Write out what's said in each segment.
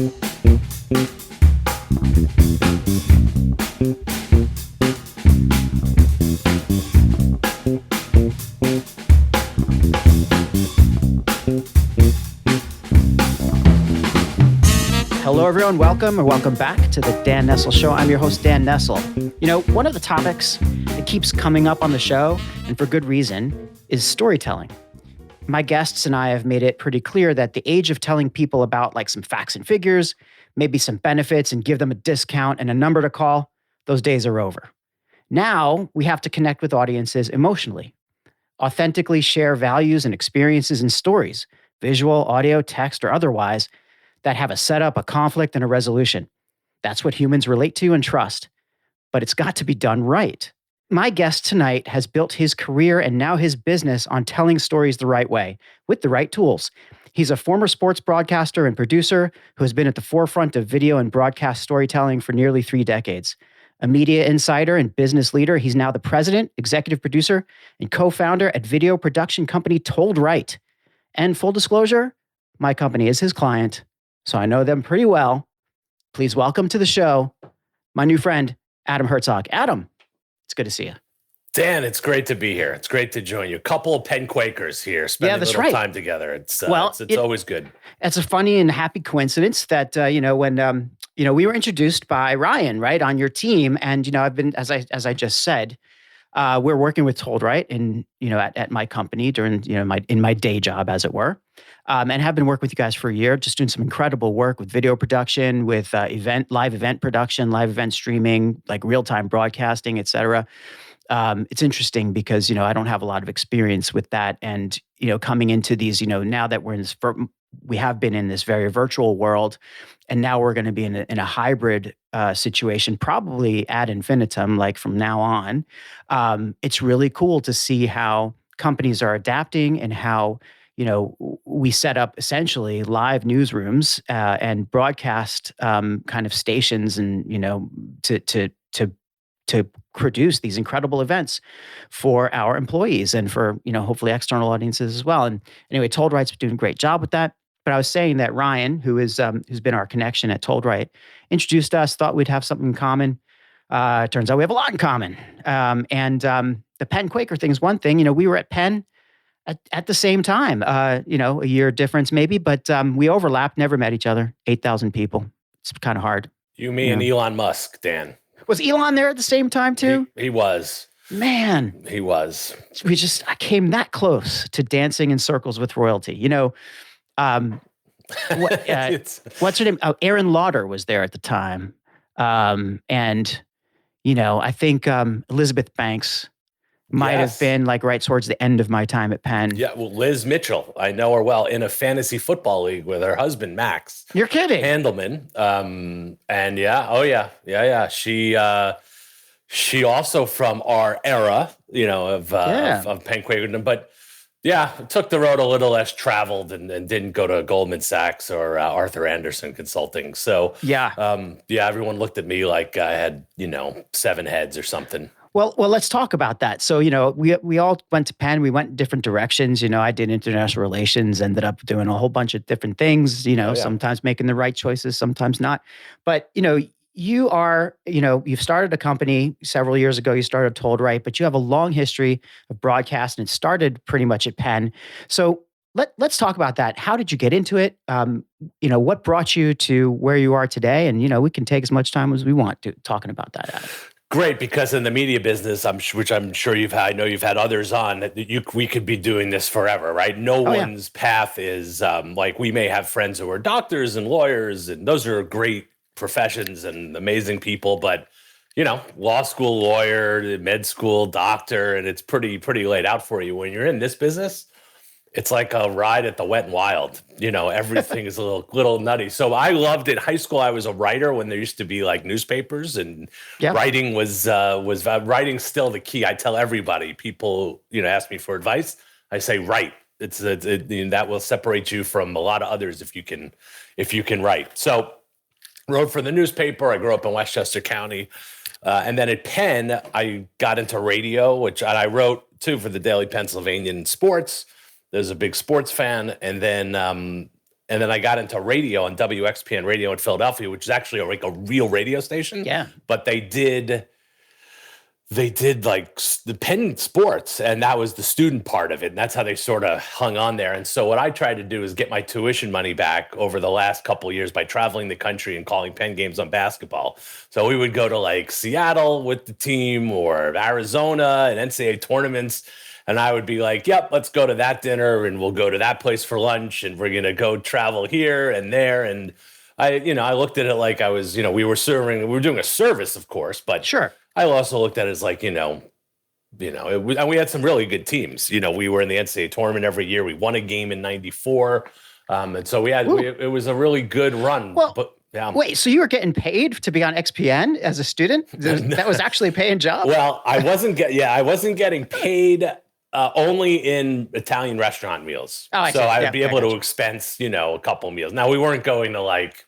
Hello, everyone. Welcome back to the Dan Nessel Show. I'm your host, Dan Nessel. You know, one of the topics that keeps coming up on the show, and for good reason, is storytelling. My guests and I have made it pretty clear that the age of telling people about like some facts and figures, maybe some benefits and give them a discount and a number to call, those days are over. Now we have to connect with audiences emotionally, authentically share values and experiences and stories, visual, audio, text, or otherwise, that have a setup, a conflict, and a resolution. That's what humans relate to and trust. But it's got to be done right. My guest tonight has built his career and now his business on telling stories the right way, with the right tools. He's a former sports broadcaster and producer who has been at the forefront of video and broadcast storytelling for nearly 3 decades. A media insider and business leader, he's now the president, executive producer, and co-founder at video production company toldright. And full disclosure, my company is his client, so I know them pretty well. Please welcome to the show my new friend, Adam Hertzog. Adam, it's good to see you. Dan, it's great to be here. It's great to join you. A couple of Penn Quakers here, spending a little time together. It's always good. It's a funny and happy coincidence that when we were introduced by Ryan, right, on your team, and I've been, as I just said, we're working with toldright and at my company during in my day job, as it were, and have been working with you guys for a year, just doing some incredible work with video production, with live event production, live event streaming, like real-time broadcasting, et cetera. It's interesting because I don't have a lot of experience with that, and coming into these, now that we're in this, we have been in this very virtual world, and now we're going to be in a hybrid situation, probably ad infinitum, like from now on. It's really cool to see how companies are adapting and how we set up essentially live newsrooms and broadcast kind of stations, and to produce these incredible events for our employees and for hopefully external audiences as well. And anyway, toldright's doing a great job with that. But I was saying that Ryan, who's been our connection at toldright, introduced us, thought we'd have something in common. Turns out we have a lot in common. And the Penn Quaker thing is one thing. We were at Penn at the same time. A year difference maybe, but we overlapped, never met each other. 8,000 people. It's kind of hard. You, me, and Elon Musk, Dan. Was Elon there at the same time too? He was. Man. He was. I came that close to dancing in circles with royalty. What's her name? Oh, Aaron Lauder was there at the time. And I think Elizabeth Banks might have been like right towards the end of my time at Penn. Yeah, well, Liz Mitchell, I know her well, in a fantasy football league with her husband, Max. You're kidding. Handelman. And yeah. She also from our era, of Penn Quaker. But yeah, took the road a little less traveled and didn't go to Goldman Sachs or Arthur Andersen Consulting. So everyone looked at me like I had, 7 heads or something. Well, let's talk about that. So, we all went to Penn. We went in different directions. I did international relations, ended up doing a whole bunch of different things, sometimes making the right choices, sometimes not. But, you are, you've started a company several years ago. You started toldright, but you have a long history of broadcast, and it started pretty much at Penn. So let's talk about that. How did you get into it? What brought you to where you are today? And, we can take as much time as we want to talking about that, Adam. Great, because in the media business, which I'm sure you've had, I know you've had others on, we could be doing this forever, right? No one's path is like, we may have friends who are doctors and lawyers, and those are great professions and amazing people, but law school lawyer, med school doctor, and it's pretty laid out for you. When you're in this business, it's like a ride at the Wet and Wild. Everything is a little nutty. So I loved it. High school, I was a writer when there used to be like newspapers, and writing was writing still the key. I tell everybody, people ask me for advice, I say write. That will separate you from a lot of others if you can write. So wrote for the newspaper. I grew up in Westchester County, and then at Penn I got into radio, and I wrote too for the Daily Pennsylvanian Sports. There's a big sports fan. And then And then I got into radio on WXPN radio in Philadelphia, which is actually like a real radio station. Yeah. But they did like the Penn sports, and that was the student part of it. And that's how they sort of hung on there. And so what I tried to do is get my tuition money back over the last couple of years by traveling the country and calling Penn games on basketball. So we would go to like Seattle with the team or Arizona and NCAA tournaments. And I would be like, yep, let's go to that dinner and we'll go to that place for lunch. And we're going to go travel here and there. And I looked at it like I was, we were doing a service, of course, but sure. I also looked at it as like, and we had some really good teams. We were in the NCAA tournament every year. We won a game in '94. And so it was a really good run. Well, but yeah. Wait, so you were getting paid to be on XPN as a student? That was actually a paying job? Well, I wasn't getting paid only in Italian restaurant meals. Oh, I see. I would be able to expense, a couple meals. Now we weren't going to like,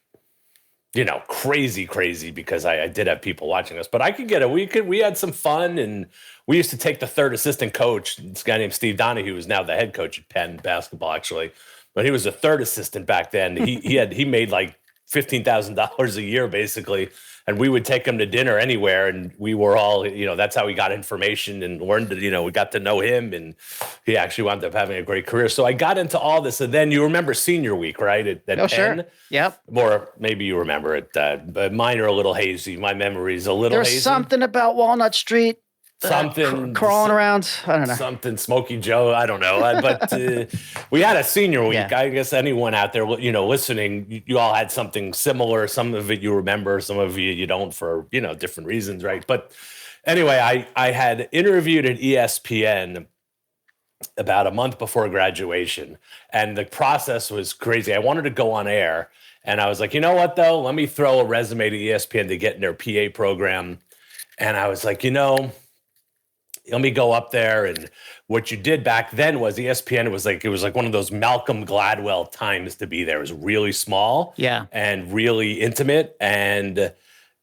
crazy because I did have people watching us, but I could get we had some fun, and we used to take the third assistant coach, this guy named Steve Donahue, who's now the head coach at Penn basketball, actually, but he was a third assistant back then. He made like $15,000 a year basically. And we would take him to dinner anywhere, and we were all, that's how we got information and learned that, we got to know him, and he actually wound up having a great career. So I got into all this, and then you remember senior week, right? At Penn? Sure. Yep. Or maybe you remember it, but mine are a little hazy. My memory's a little hazy. There's something about Walnut Street. Something crawling around. I don't know. Something Smokey Joe. I don't know. But we had a senior week. Yeah. I guess anyone out there, listening, you all had something similar. Some of it you remember, some of you don't for, different reasons, right? But anyway, I had interviewed at ESPN about a month before graduation, and the process was crazy. I wanted to go on air, and I was like, you know what, though? Let me throw a resume to ESPN to get in their PA program. And I was like, let me go up there. And what you did back then was ESPN, it was like one of those Malcolm Gladwell times to be there. It was really small, and really intimate, and it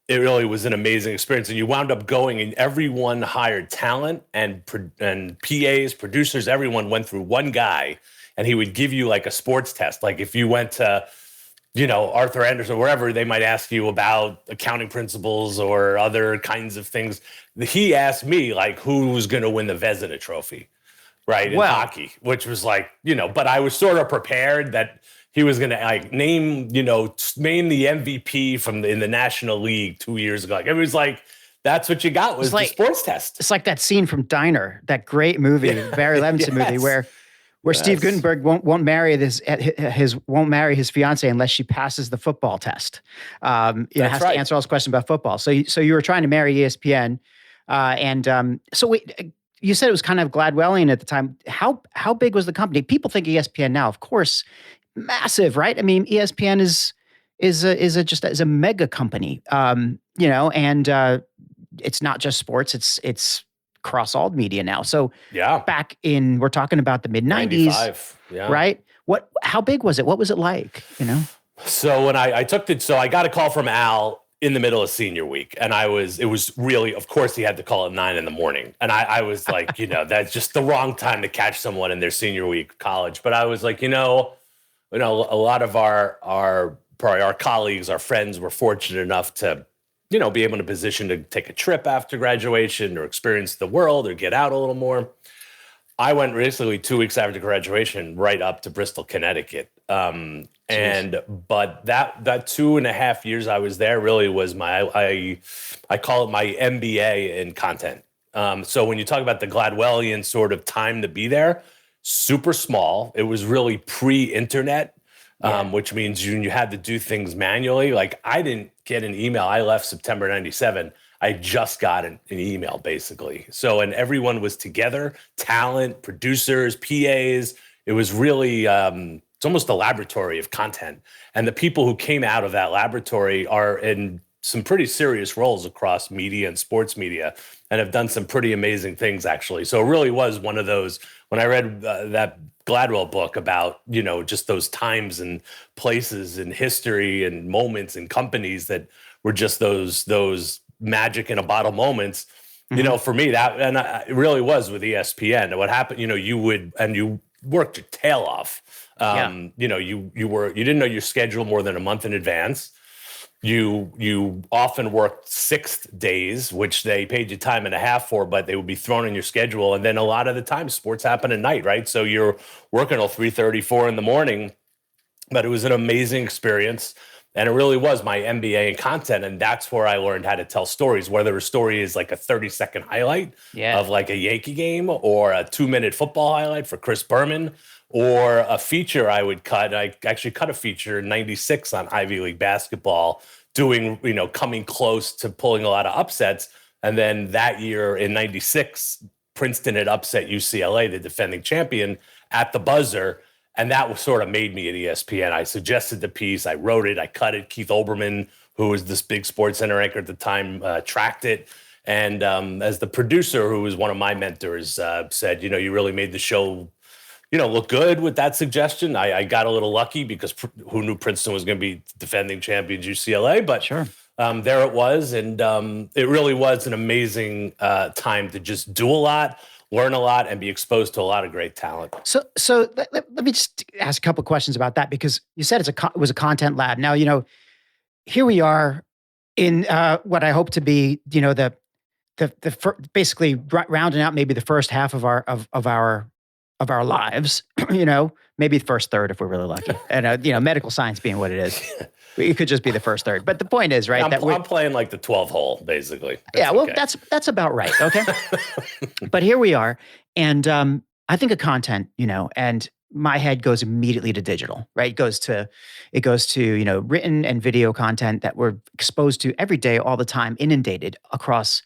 really was an amazing experience. And you wound up going, and everyone hired talent and PAs, producers, everyone went through one guy, and he would give you like a sports test. Like if you went to Arthur Anderson, wherever, they might ask you about accounting principles or other kinds of things. He asked me like who was going to win the Vezina Trophy, right? In hockey, which was like, but I was sort of prepared that he was going to like name the MVP in the National League 2 years ago. Like, it was like, that's what you got was the sports test. It's like that scene from Diner, that great movie, Barry Levinson movie where Steve Gutenberg won't marry his fiance unless she passes the football test. Has to answer all those questions about football. So you were trying to marry ESPN, so wait, you said it was kind of Gladwellian at the time. How big was the company? People think ESPN now, of course, massive, right? I mean, ESPN is a mega company, and it's not just sports. It's across all media now. So back in, we're talking about the mid 90s, right? How big was it? What was it like? So when I got a call from Al in the middle of senior week, and it was really, of course he had to call at 9 a.m. And I was like, that's just the wrong time to catch someone in their senior week of college. But I was like, a lot of our colleagues, our friends were fortunate enough to be able in a position to take a trip after graduation or experience the world or get out a little more. I went basically 2 weeks after graduation right up to Bristol, Connecticut. But that 2.5 years I was there really was I call it my MBA in content. So when you talk about the Gladwellian sort of time to be there, super small. It was really pre-internet. Which means you had to do things manually. Like I didn't get an email. I left September 97. I just got an email basically. So, and everyone was together, talent, producers, PAs. It was really, it's almost a laboratory of content. And the people who came out of that laboratory are in some pretty serious roles across media and sports media and have done some pretty amazing things actually. So it really was one of those, when I read that Gladwell book about, just those times and places and history and moments and companies that were just those magic in a bottle moments, for me it really was with ESPN. And what happened, you worked your tail off Yeah. You didn't know your schedule more than a month in advance. You often worked 6 days, which they paid you time and a half for, but they would be thrown in your schedule. And then a lot of the time sports happen at night, right? So you're working till 3:30, 4 in the morning, but it was an amazing experience. And it really was my MBA in content. And that's where I learned how to tell stories, whether a story is like a 30-second highlight of like a Yankee game, or a 2-minute football highlight for Chris Berman, or a feature I would cut. I actually cut a feature in 96 on Ivy League basketball, doing, coming close to pulling a lot of upsets. And then that year in 96, Princeton had upset UCLA, the defending champion, at the buzzer. And that sort of made me at ESPN. I suggested the piece, I wrote it, I cut it. Keith Olbermann, who was this big Sports Center anchor at the time, tracked it. And as the producer, who was one of my mentors, said, you really made the show, look good with that suggestion. I got a little lucky, because who knew Princeton was going to be defending champions UCLA? But sure. There it was. And it really was an amazing time to just do a lot, learn a lot, and be exposed to a lot of great talent. So let me just ask a couple of questions about that, because you said it was a content lab. Now, here we are in what I hope to be, basically rounding out maybe the first half of our lives, maybe the first third if we're really lucky. And medical science being what it is, it could just be the first third. But the point is, right, I'm playing like the 12th hole, basically. Okay. That's about right. Okay. But here we are. And I think of content, and my head goes immediately to digital, right? It goes to written and video content that we're exposed to every day, all the time, inundated across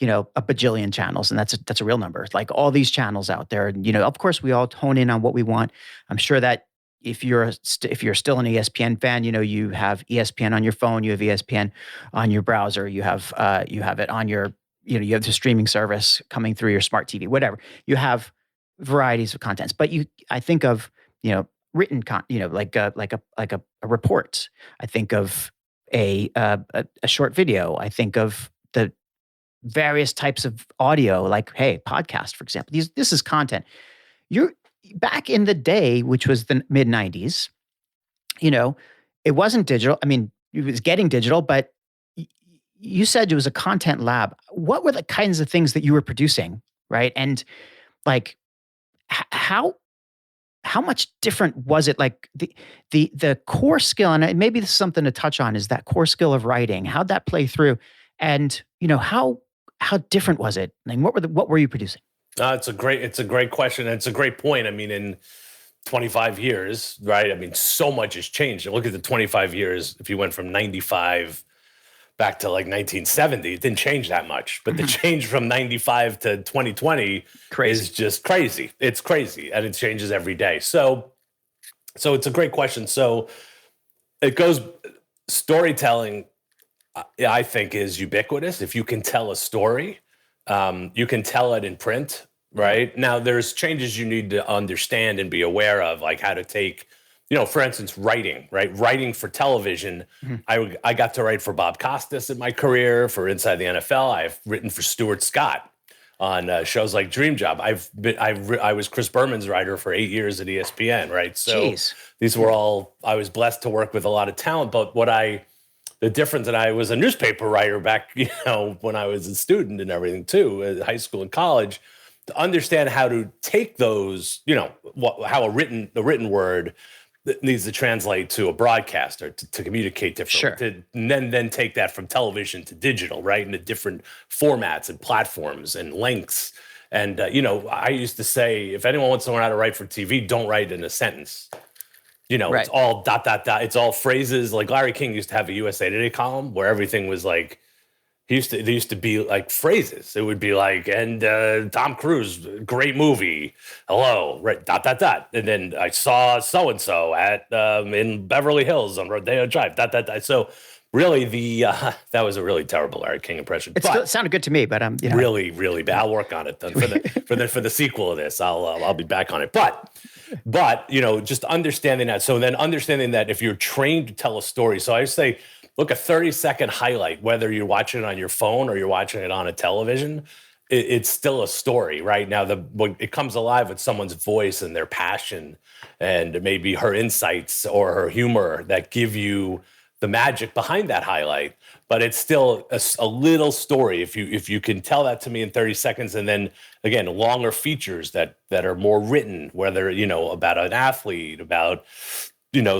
a bajillion channels. And that's a real number. Like all these channels out there. And, of course, we all hone in on what we want. I'm sure that if you're still an ESPN fan, you have ESPN on your phone, you have ESPN on your browser, you have it on your, you have the streaming service coming through your smart TV, whatever. You have varieties of contents. But I think of, written like a report. I think of a short video. I think of the various types of audio, like, hey, podcast, for example. This is content. You're back in the day, which was the mid 90s, it wasn't digital. I mean, it was getting digital, but you said it was a content lab. What were the kinds of things that you were producing, right? And like, how much different was it? Like the core skill, and maybe this is something to touch on, is that core skill of writing. How'd that play through? And how different was it? Like, what were you producing? It's a great question. And it's a great point. I mean, in 25 years, right? I mean, so much has changed. And look at the 25 years. If you went from 95 back to like 1970, it didn't change that much. But the change from 95 to 2020 is just crazy. It's crazy. And it changes every day. So it's a great question. So it goes, storytelling, I think, is ubiquitous. If you can tell a story, you can tell it in print, right? Now, there's changes you need to understand and be aware of, like how to take, for instance, writing, right? Writing for television. Mm-hmm. I got to write for Bob Costas in my career, for Inside the NFL. I've written for Stuart Scott on shows like Dream Job. I was Chris Berman's writer for 8 years at ESPN, right? So these were all, I was blessed to work with a lot of talent, but the difference, and I was a newspaper writer back, when I was a student and everything too, at high school and college, to understand how to take those, how the written word needs to translate to a broadcaster to communicate differently. Sure. And then take that from television to digital, right? Into different formats and platforms and lengths. And, I used to say, if anyone wants to learn how to write for TV, don't write in a sentence. Right. It's all ... It's all phrases. Like Larry King used to have a USA Today column where everything was like, they used to be like phrases. It would be like, and Tom Cruise, great movie. Hello, right? ... And then I saw so-and-so at in Beverly Hills on Rodeo Drive. ... So really that was a really terrible Larry King impression. It sounded good to me, but really, really bad. I'll work on it then for the sequel of this. I'll be back on it. But just understanding that. So then understanding that if you're trained to tell a story. So I say, look, a 30-second highlight, whether you're watching it on your phone or you're watching it on a television, it's still a story, right? Now, when it comes alive with someone's voice and their passion and maybe her insights or her humor that give you the magic behind that highlight, but it's still a little story. If you can tell that to me in 30 seconds, and then again, longer features that are more written, whether, about an athlete, about,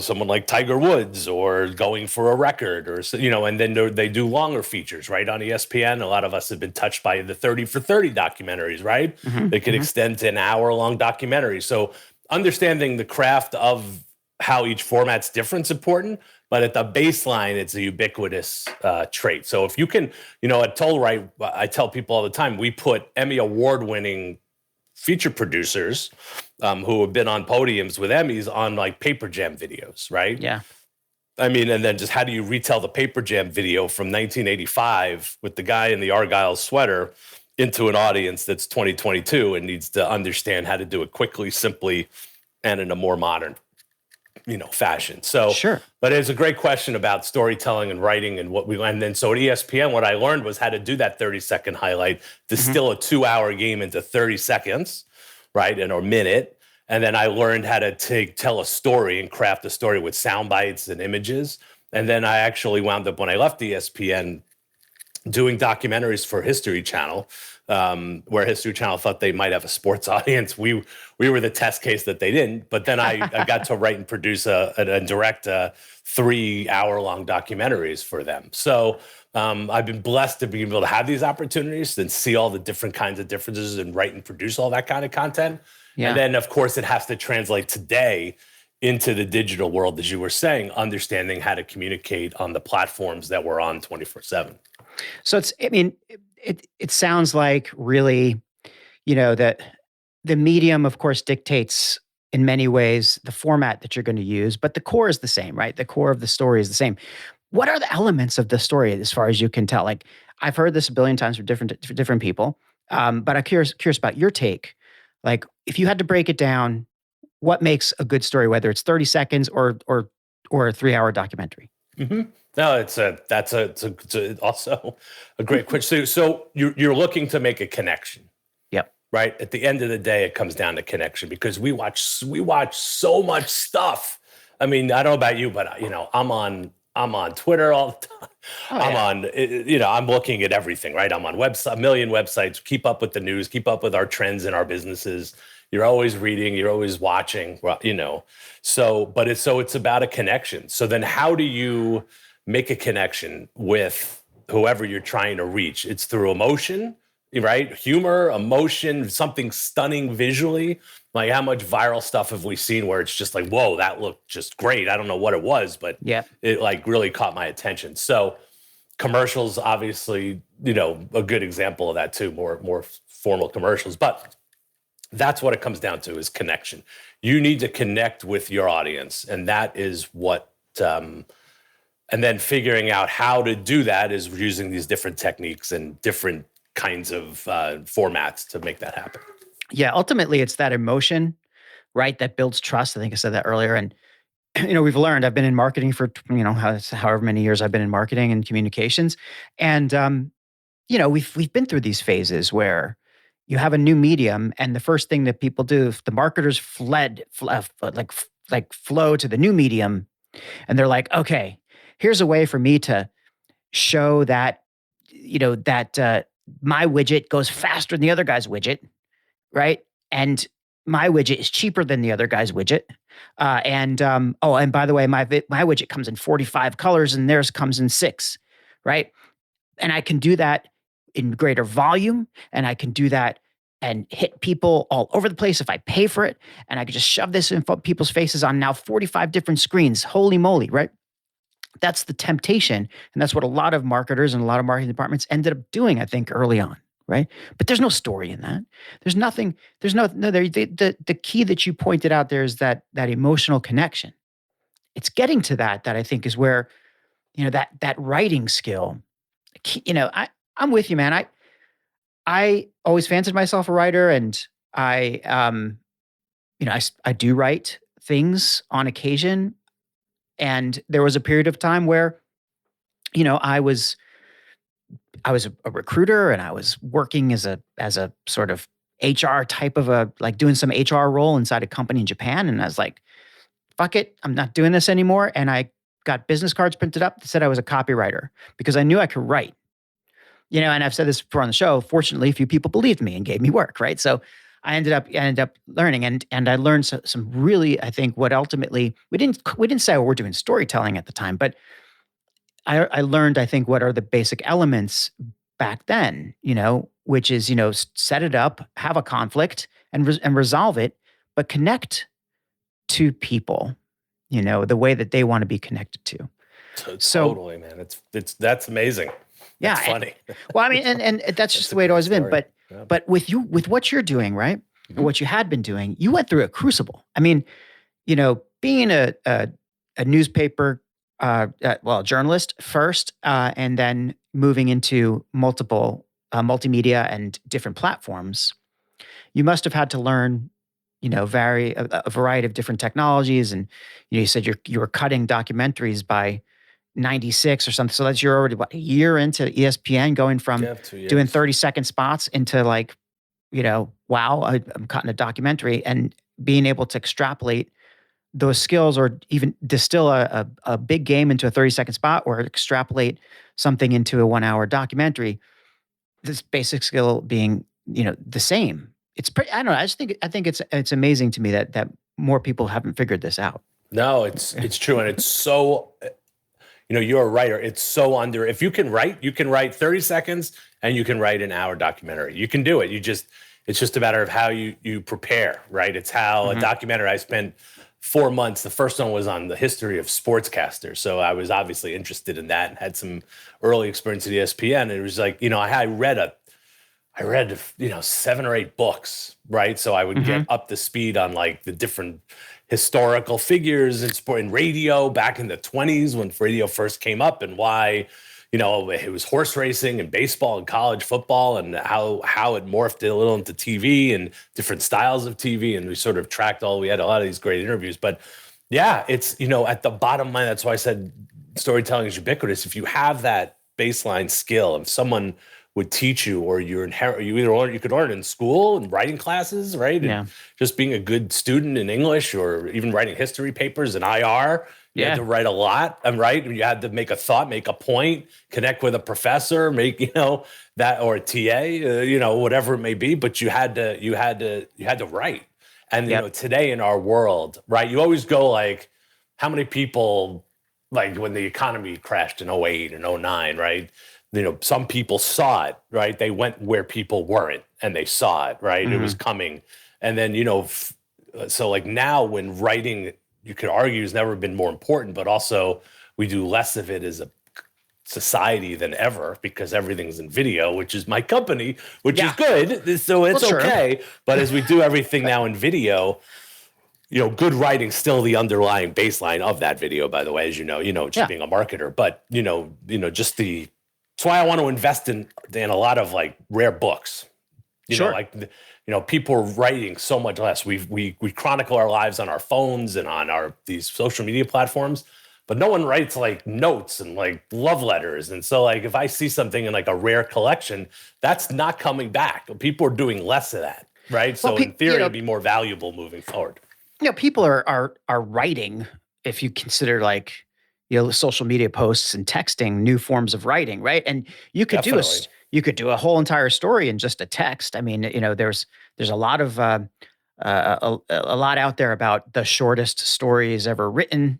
someone like Tiger Woods or going for a record or, and then they do longer features, right? On ESPN, a lot of us have been touched by the 30 for 30 documentaries, right? They could extend to an hour-long documentary. So understanding the craft of how each format's different is important, but at the baseline, it's a ubiquitous trait. So if you can, at toldright, I tell people all the time, we put Emmy award-winning feature producers who have been on podiums with Emmys on like Paper Jam videos, right? Yeah. I mean, and then just how do you retell the Paper Jam video from 1985 with the guy in the Argyle sweater into an audience that's 2022 and needs to understand how to do it quickly, simply, and in a more modern, fashion. So, sure. But it's a great question about storytelling and writing and then so at ESPN, what I learned was how to do that 30-second highlight, distill a 2-hour game into 30 seconds, right? Or a minute. And then I learned how to tell a story and craft a story with sound bites and images. And then I actually wound up, when I left ESPN, doing documentaries for History Channel, where History Channel thought they might have a sports audience. We were the test case that they didn't. But then I got to write and produce and direct 3-hour-long documentaries for them. So I've been blessed to be able to have these opportunities and see all the different kinds of differences and write and produce all that kind of content. Yeah. And then, of course, it has to translate today into the digital world, as you were saying, understanding how to communicate on the platforms that we're on 24/7. So it sounds like really, that the medium, of course, dictates in many ways the format that you're going to use, but the core is the same, right? The core of the story is the same. What are the elements of the story as far as you can tell? Like, I've heard this a billion times for different people, but I'm curious about your take. Like, if you had to break it down, what makes a good story, whether it's 30 seconds or a 3-hour documentary? Mm-hmm. No, that's also a great question. So you're looking to make a connection. Yep. Right. At the end of the day, it comes down to connection because we watch so much stuff. I mean, I don't know about you, but I'm on Twitter all the time. Oh, yeah. I'm looking at everything, right? I'm on a million websites, keep up with the news, keep up with our trends in our businesses. You're always reading, you're always watching, so it's about a connection. So then how do you make a connection with whoever you're trying to reach? It's through emotion, right? Humor, emotion, something stunning visually. Like, how much viral stuff have we seen where it's just like, whoa, that looked just great. I don't know what it was, but it like really caught my attention. So commercials, obviously, a good example of that too, more formal commercials, but that's what it comes down to, is connection. You need to connect with your audience. And that is what, and then figuring out how to do that is using these different techniques and different kinds of formats to make that happen. Yeah, ultimately it's that emotion, right, that builds trust. I think I said that earlier. And, we've learned, I've been in marketing for, however many years I've been in marketing and communications. And, we've been through these phases where you have a new medium, and the first thing that people do, if the marketers flow to the new medium, and they're like, okay, here's a way for me to show that, my widget goes faster than the other guy's widget, right? And my widget is cheaper than the other guy's widget. And by the way, my widget comes in 45 colors and theirs comes in 6, right? And I can do that in greater volume, and I can do that and hit people all over the place if I pay for it. And I can just shove this in people's faces on now 45 different screens. Holy moly, right? That's the temptation. And that's what a lot of marketers and a lot of marketing departments ended up doing, I think, early on, right? But there's no story in that. There's nothing, the key that you pointed out there is that emotional connection. It's getting to that I think is where, that writing skill, I'm with you, man. I always fancied myself a writer, and I do write things on occasion. And there was a period of time where, I was I was a recruiter, and I was working as a sort of HR type of like doing some HR role inside a company in Japan. And I was like, fuck it, I'm not doing this anymore. And I got business cards printed up that said I was a copywriter because I knew I could write. And I've said this before on the show. Fortunately, a few people believed me and gave me work, right? So I ended up learning, and I learned some really, I think, what ultimately we didn't say, we're doing storytelling at the time, but I learned, I think, what are the basic elements back then, which is, set it up, have a conflict, and resolve it, but connect to people, the way that they want to be connected to. Totally, man. That's amazing. Yeah, that's funny. Well, I mean, and that's just the way it always been. But with what you're doing, right? Mm-hmm. Or what you had been doing, you went through a crucible. I mean, being a newspaper, journalist first, and then moving into multiple multimedia and different platforms, you must have had to learn, a variety of different technologies. And you said you were cutting documentaries by 96 or something. So you're already a year into ESPN, going from doing 30-second spots into like, wow, I'm cutting a documentary, and being able to extrapolate those skills, or even distill a big game into a 30-second spot, or extrapolate something into a 1-hour documentary. This basic skill being, the same. It's pretty, I don't know. I think it's amazing to me that more people haven't figured this out. No, it's true. And it's so, you're a writer. It's so if you can write 30 seconds, and you can write an hour documentary. You can do it. It's just a matter of how you prepare, right? It's how a documentary, I spent 4 months. The first one was on the history of sportscasters. So I was obviously interested in that and had some early experience at ESPN. And it was like, I read 7 or 8 books, right? So I would get up to speed on like the different historical figures in sport and radio back in the 1920s when radio first came up, and why, it was horse racing and baseball and college football, and how it morphed a little into TV and different styles of TV. And we sort of we had a lot of these great interviews. But yeah, it's, at the bottom line, that's why I said storytelling is ubiquitous. If you have that baseline skill, if someone would teach you, or you could learn in school and writing classes, right? Yeah. And just being a good student in English, or even writing history papers in IR. You had to write a lot, right? You had to make a thought, make a point, connect with a professor, make, that, or a TA, whatever it may be. But you had to write. And, today in our world, right? You always go like, how many people, like when the economy crashed in 08 and 09, right? Some people saw it, right? They went where people weren't, and they saw it, right? It was coming. And then, so like now when writing, you could argue, has never been more important, but also we do less of it as a society than ever, because everything's in video, which is my company, which is good. So it's okay. But as we do everything now in video, good writing's still the underlying baseline of that video, by the way, as just being a marketer. But, just that's why I want to invest in a lot of like rare books. People are writing so much less. We chronicle our lives on our phones and on these social media platforms, but no one writes like notes and like love letters. And so like if I see something in like a rare collection, that's not coming back. People are doing less of that, right? So in theory, it'd be more valuable moving forward. People are writing, if you consider like, social media posts and texting new forms of writing, right? And you could do a whole entire story in just a text. I mean, there's a lot of a lot out there about the shortest stories ever written.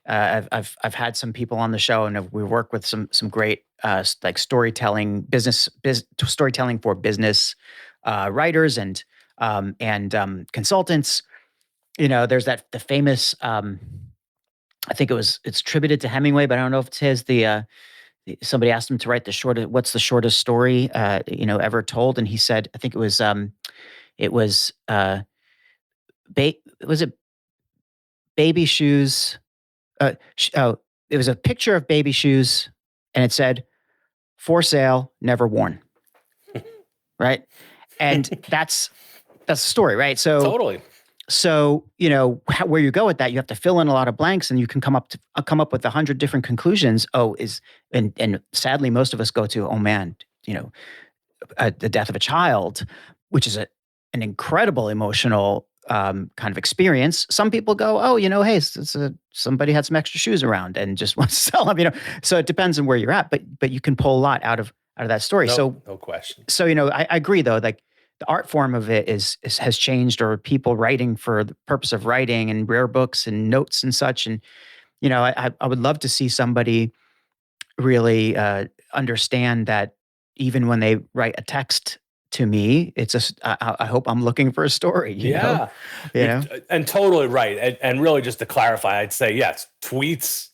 I've had some people on the show, and we work with some great like storytelling storytelling for business writers and consultants. There's the famous. I think it's attributed to Hemingway, but I don't know if it's his. Somebody asked him to write what's the shortest story ever told, and he said, I think it was baby shoes? It was a picture of baby shoes, and it said, "For sale, never worn." Right, and that's the story, right? So totally. So, where you go with that, you have to fill in a lot of blanks, and you can come up with 100 different conclusions. And sadly, most of us go to, oh man, the death of a child, which is an incredible emotional kind of experience. Some people go, oh, hey, somebody had some extra shoes around and just wants to sell them. So it depends on where you're at, but you can pull a lot out of that story. No question. So I agree though, like the art form of it has changed, or people writing for the purpose of writing and rare books and notes and such. And I would love to see somebody really understand that even when they write a text to me, I hope I'm looking for a story. You know? And totally right. And really, just to clarify, I'd say yes, tweets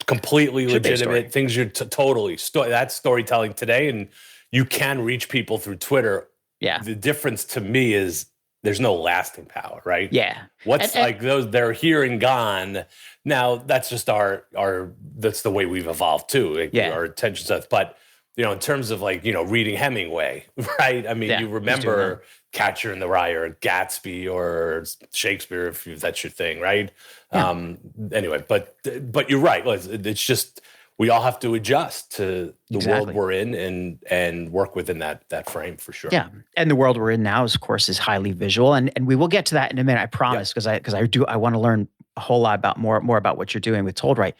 completely legitimate things. You're totally that's storytelling today, and you can reach people through Twitter. Yeah. The difference to me is there's no lasting power, right? Yeah. Like those, they're here and gone. Now that's just that's the way we've evolved too. Our attention stuff. But, in terms of reading Hemingway, right? I mean, you remember Catcher in the Rye or Gatsby or Shakespeare, if that's your thing, right? Yeah. Anyway, but you're right. It's just, we all have to adjust to the world we're in and work within that frame for sure. Yeah. And the world we're in now, of course, is highly visual. And we will get to that in a minute, I promise, because I want to learn a whole lot more about what you're doing with toldright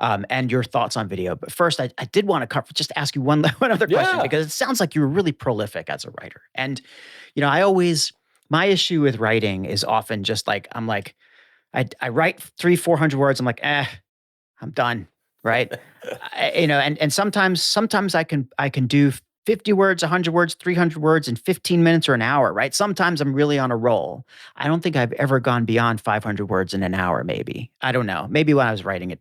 and your thoughts on video. But first, I did want to just ask you one other question, because it sounds like you were really prolific as a writer. And, my issue with writing is often just like, I write 300-400 words. I'm like, I'm done. Right. And sometimes I can do 50 words, 100 words, 300 words in 15 minutes or an hour. Right. Sometimes I'm really on a roll. I don't think I've ever gone beyond 500 words in an hour. Maybe. I don't know. Maybe when I was writing it,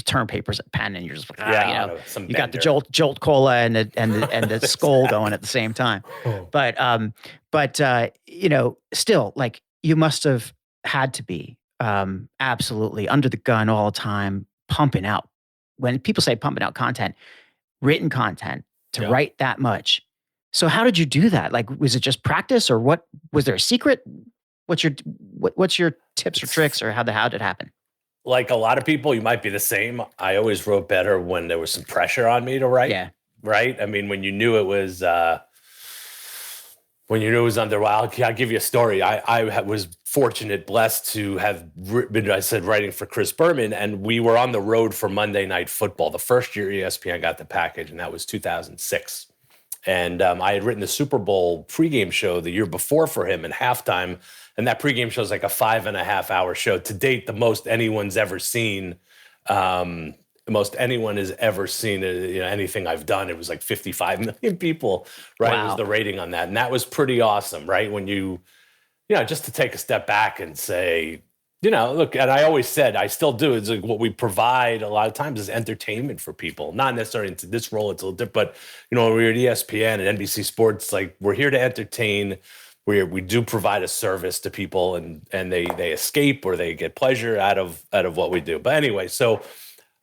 term papers at Penn, and you're just like, you got the jolt cola and the skull going at the same time. But still, like, you must have had to be absolutely under the gun all the time, pumping out. When people say pumping out content, written content to write that much. So how did you do that? Like, was it just practice, or what? Was there a secret? What's your tips or tricks, or how did it happen? Like a lot of people, you might be the same. I always wrote better when there was some pressure on me to write. Yeah. Right. I mean, when you knew it was under, I'll give you a story. I was fortunate, blessed to have been, writing for Chris Berman, and we were on the road for Monday Night Football, the first year ESPN got the package, and that was 2006. And I had written the Super Bowl pregame show the year before for him in halftime, and that pregame show is like a 5.5-hour show. To date, the most anyone's ever seen. The most anyone has ever seen anything I've done. It was like 55 million people, right? Wow. It was the rating on that. And that was pretty awesome, right? When just to take a step back and say, look, and I always said, I still do, it's like what we provide a lot of times is entertainment for people. Not necessarily into this role, it's a little different, but when we're at ESPN and NBC Sports, like, we're here to entertain. We do provide a service to people, and they escape, or they get pleasure out of what we do. But anyway, so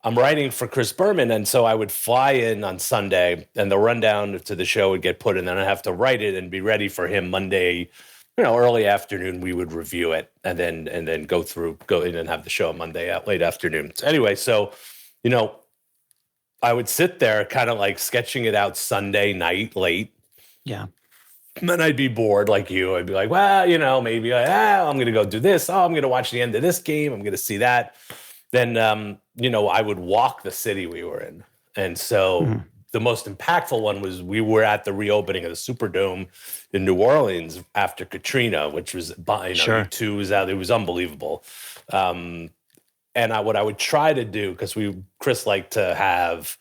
I'm writing for Chris Berman, and so I would fly in on Sunday, and the rundown to the show would get put in, and then I'd have to write it and be ready for him Monday, early afternoon. We would review it, and then go in and have the show on Monday late afternoon. So anyway, so I would sit there kind of like sketching it out Sunday night late. Yeah. And then I'd be bored like you. I'd be like, well, maybe I'm going to go do this. Oh, I'm going to watch the end of this game. I'm going to see that. Then, I would walk the city we were in. And so the most impactful one was we were at the reopening of the Superdome in New Orleans after Katrina, which was, U2 was out. It was unbelievable. And what I would try to do, because Chris liked to have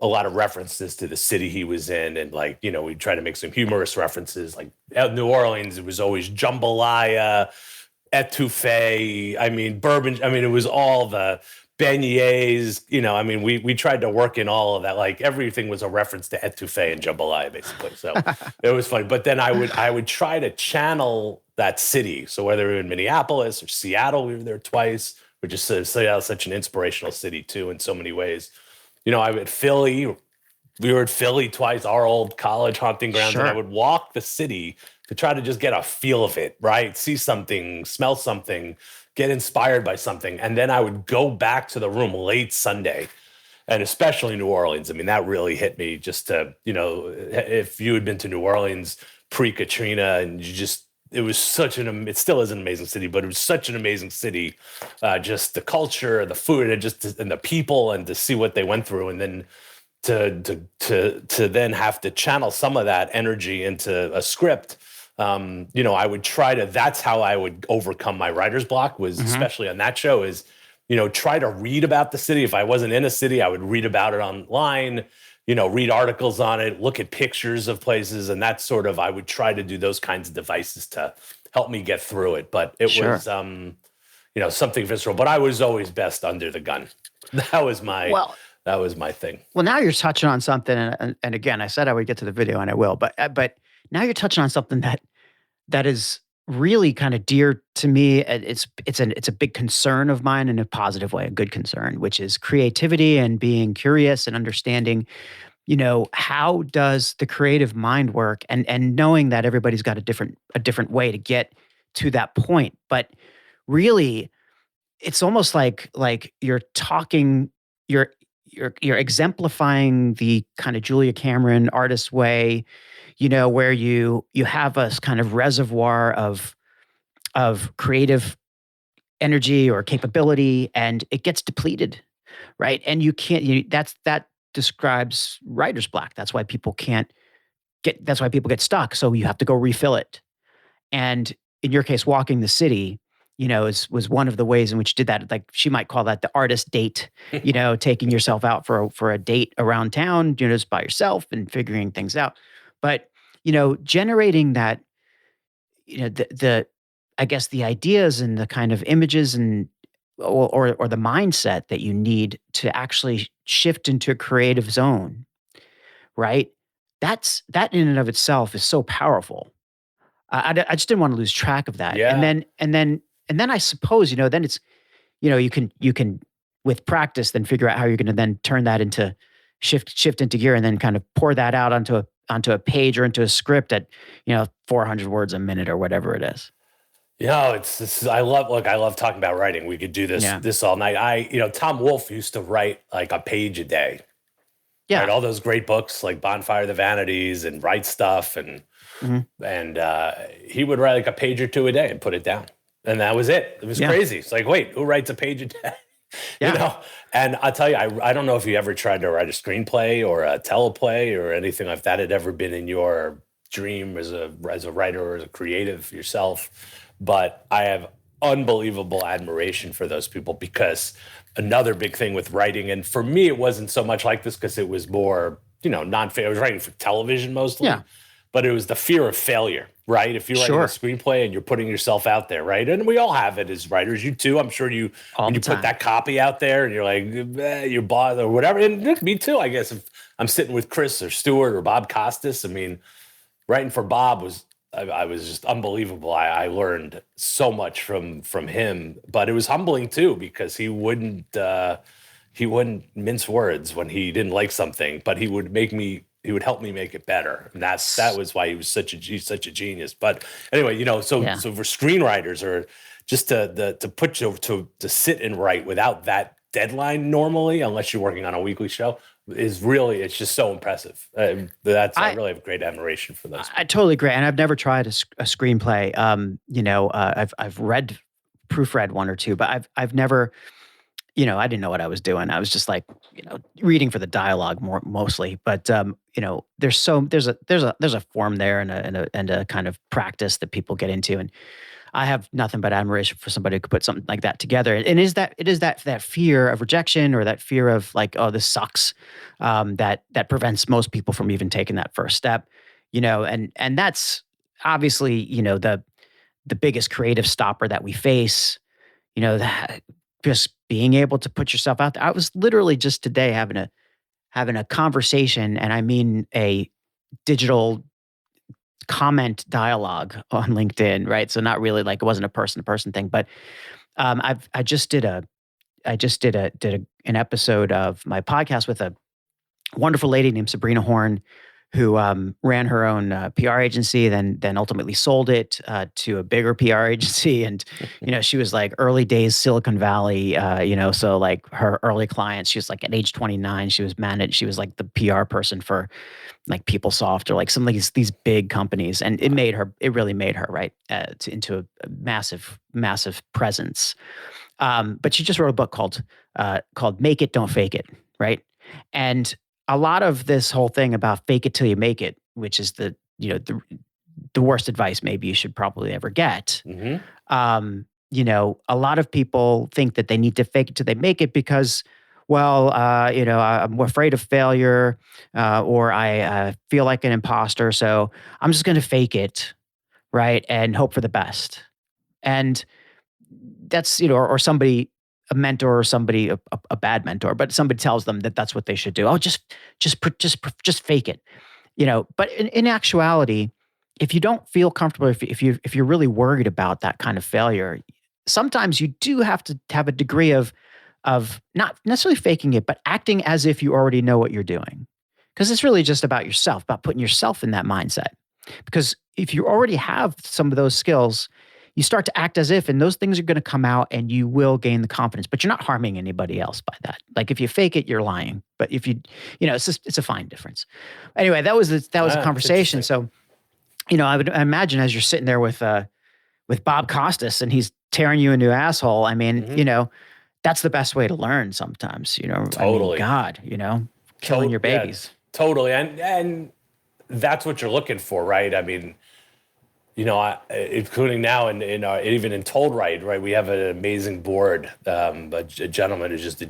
a lot of references to the city he was in. And we'd try to make some humorous references. Like at New Orleans, it was always jambalaya, etouffee, bourbon. It was all the beignets, we tried to work in all of that. Like everything was a reference to etouffee and jambalaya, basically. So it was funny. But then I would try to channel that city. So whether we were in Minneapolis or Seattle, we were there twice, which is such an inspirational city too, in so many ways. I would Philly, we were at Philly twice, our old college hunting grounds, Sure. and I would walk the city to try to just get a feel of it, right? See something, smell something, get inspired by something. And then I would go back to the room late Sunday, and especially New Orleans. I mean, that really hit me just to, if you had been to New Orleans pre-Katrina and it was it still is an amazing city, but it was such an amazing city. Just the culture, the food, and the people, and to see what they went through. And then to then have to channel some of that energy into a script. I would that's how I would overcome my writer's block, was especially on that show, is, try to read about the city. If I wasn't in a city, I would read about it online, read articles on it, look at pictures of places. And that's I would try to do those kinds of devices to help me get through it. But it was, something visceral, but I was always best under the gun. That was my thing. Well, now you're touching on something, and again, I said I would get to the video, and I will, but now you're touching on something that is really kind of dear to me. It's a big concern of mine in a positive way, a good concern, which is creativity and being curious and understanding, how does the creative mind work, and knowing that everybody's got a different way to get to that point. But really, it's almost like you're talking, you're exemplifying the kind of Julia Cameron artist way, where you have a kind of reservoir of creative energy or capability, and it gets depleted, right? And you can't. That describes writer's block. That's why people get stuck. So you have to go refill it. And in your case, walking the city, was one of the ways in which you did that. Like, she might call that the artist date, taking yourself out for a date around town, just by yourself and figuring things out. But, generating that, I guess the ideas and the kind of images and or the mindset that you need to actually shift into a creative zone, right? That in and of itself is so powerful. I just didn't want to lose track of that. Yeah. And then I suppose, then it's, you can with practice then figure out how you're going to then turn that into shift into gear, and then kind of pour that out onto a page or into a script at, 400 words a minute or whatever it is. I love talking about writing. We could do this all night. Tom Wolfe used to write like a page a day. Yeah. Right? All those great books like Bonfire of the Vanities and Write Stuff. And he would write like a page or two a day and put it down. And that was it. It was crazy. It's like, wait, who writes a page a day? Yeah. And I'll tell you, I don't know if you ever tried to write a screenplay or a teleplay or anything like that had ever been in your dream as a writer or as a creative yourself. But I have unbelievable admiration for those people, because another big thing with writing, and for me, it wasn't so much like this because it was more, non-fair. I was writing for television mostly. Yeah. But it was the fear of failure, right? If you're writing a screenplay and you're putting yourself out there, right? And we all have it as writers. You too. I'm sure when you put that copy out there and you're like, you're bothered or whatever. And me too, I guess. If I'm sitting with Chris or Stuart or Bob Costas, I mean, writing for Bob was just unbelievable. I learned so much from him, but it was humbling too, because he wouldn't mince words when he didn't like something, but he would help me make it better. And that was why he's such a genius. But anyway, so for screenwriters, or just to sit and write without that deadline normally, unless you're working on a weekly show, it's just so impressive. I really have great admiration for those people. I totally agree. And I've never tried a screenplay. I've proofread one or two, but I've never, I didn't know what I was doing. I was just like, reading for the dialogue mostly. But there's a form there and a kind of practice that people get into, and I have nothing but admiration for somebody who could put something like that together. And it is that fear of rejection, or that fear of like, oh, this sucks, that prevents most people from even taking that first step. And that's obviously the biggest creative stopper that we face. That just being able to put yourself out there. I was literally just today having a conversation, and I mean a digital comment dialogue on LinkedIn, right? So not really like, it wasn't a person-to-person thing, but I just did an episode of my podcast with a wonderful lady named Sabrina Horn, who ran her own PR agency, then ultimately sold it to a bigger PR agency. And she was like early days Silicon Valley. So like her early clients, she was like at age 29, she was like the PR person for like PeopleSoft or like some of these big companies, and it really made her right into a massive presence. But she just wrote a book called "Make It, Don't Fake It," right? And a lot of this whole thing about fake it till you make it, which is the worst advice maybe you should probably ever get. Mm-hmm. A lot of people think that they need to fake it till they make it because, well, I'm afraid of failure, or I feel like an imposter, so I'm just going to fake it, right, and hope for the best. And that's or somebody, a mentor or somebody, a bad mentor, but somebody tells them that that's what they should do. Oh, just fake it, But in actuality, if you don't feel comfortable, if you're really worried about that kind of failure, sometimes you do have to have a degree of not necessarily faking it, but acting as if you already know what you're doing, because it's really just about yourself, about putting yourself in that mindset. Because if you already have some of those skills, you start to act as if, and those things are going to come out and you will gain the confidence, but you're not harming anybody else by that. Like if you fake it, you're lying. But if it's a fine difference. Anyway, that was a conversation. So, I imagine as you're sitting there with Bob Costas and he's tearing you a new asshole. I mean, that's the best way to learn sometimes, Totally. I mean, God, killing your babies. Yeah, totally. And that's what you're looking for, right? I mean, including now even in toldright, right? We have an amazing board, a gentleman who just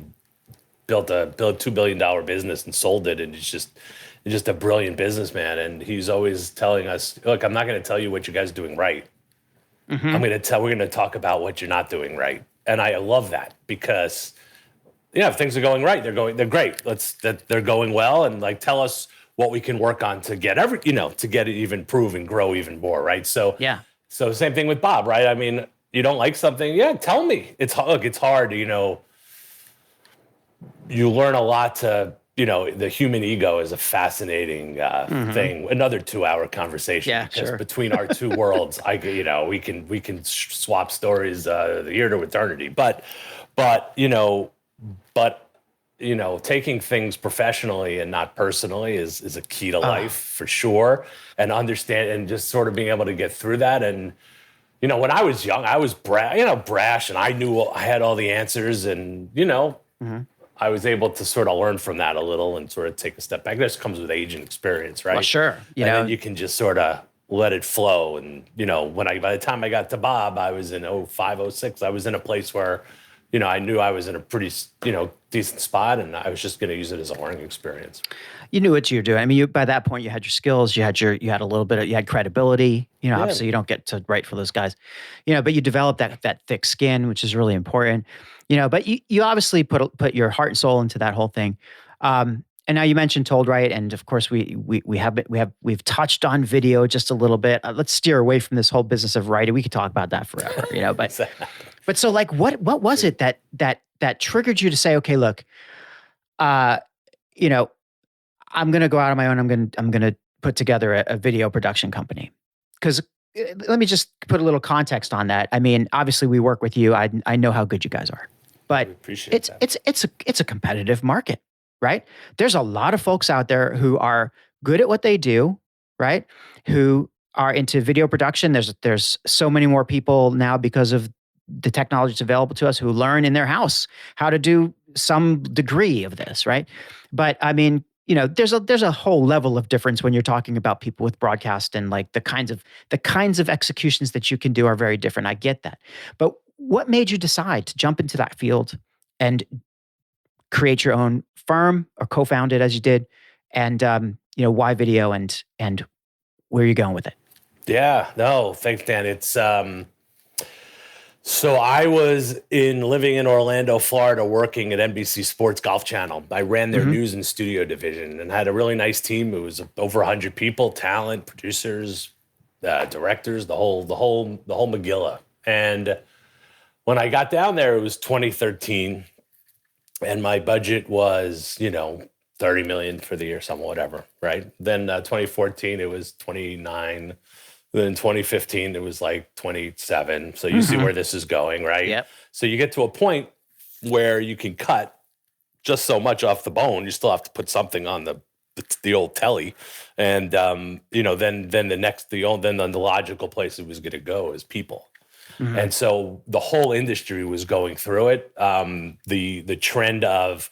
built a $2 billion business and sold it. And it's just a brilliant businessman. And he's always telling us, look, I'm not going to tell you what you guys are doing right. Mm-hmm. we're going to talk about what you're not doing right. And I love that because, if things are going right, they're great. They're going well. And like, tell us what we can work on to get to get it even improve and grow even more. Right. So, yeah. So same thing with Bob, right? I mean, you don't like something. Yeah. Tell me. It's hard. You learn a lot the human ego is a fascinating thing. Another 2-hour conversation. Yeah, because sure. between our two worlds, we can swap stories the year to eternity. But taking things professionally and not personally is a key to life for sure. And understand and just sort of being able to get through that. And when I was young, I was brash, and I knew I had all the answers, and Mm-hmm. I was able to sort of learn from that a little and sort of take a step back. This comes with age and experience, right? Well, sure. Then you can just sort of let it flow. And, by the time I got to Bob, I was in 05, 06. I was in a place where, I knew I was in a pretty, decent spot, and I was just going to use it as a learning experience. You knew what you were doing. I mean, by that point, you had your skills, you had a little bit of, you had credibility, obviously you don't get to write for those guys, but you develop that thick skin, which is really important, but you obviously put your heart and soul into that whole thing. And now you mentioned toldright, and of course we've touched on video just a little bit. Let's steer away from this whole business of writing. We could talk about that forever, but so like, what was it that triggered you to say, okay, look, I'm going to go out on my own. I'm going to put together a video production company. Because let me just put a little context on that. I mean, obviously we work with you. I know how good you guys are, but it's a competitive market, right? There's a lot of folks out there who are good at what they do, right? Who are into video production. There's so many more people now because of the technology that's available to us who learn in their house how to do some degree of this, right? But I mean, there's a whole level of difference when you're talking about people with broadcast, and like the kinds of executions that you can do are very different. I get that. But what made you decide to jump into that field and create your own firm, or co-found it as you did? And why video, and where are you going with it? Yeah, no, thanks, Dan. It's so I was living in Orlando, Florida, working at NBC Sports Golf Channel. I ran their news and studio division and had a really nice team. It was over 100 people, talent, producers, directors, the whole Megillah. And when I got down there, it was 2013, and my budget was, 30 million for the year, something, whatever, right? Then 2014, it was 29. Then in 2015, it was like 27. So you see where this is going, right? Yep. So you get to a point where you can cut just so much off the bone. You still have to put something on the old telly, and then the logical place it was going to go is people. And so the whole industry was going through it. The trend of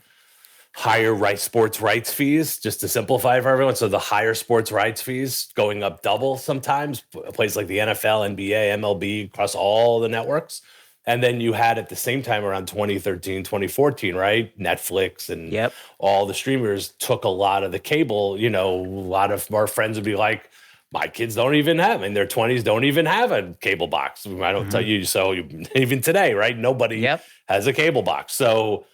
higher sports rights fees, just to simplify for everyone. So the higher sports rights fees going up double sometimes, a place like the NFL, NBA, MLB, across all the networks. And then you had at the same time around 2013, 2014, right? Netflix and all the streamers took a lot of the cable. A lot of our friends would be like, my kids don't even have, in their 20s, don't even have a cable box. I don't tell you. So even today, right? Nobody has a cable box. So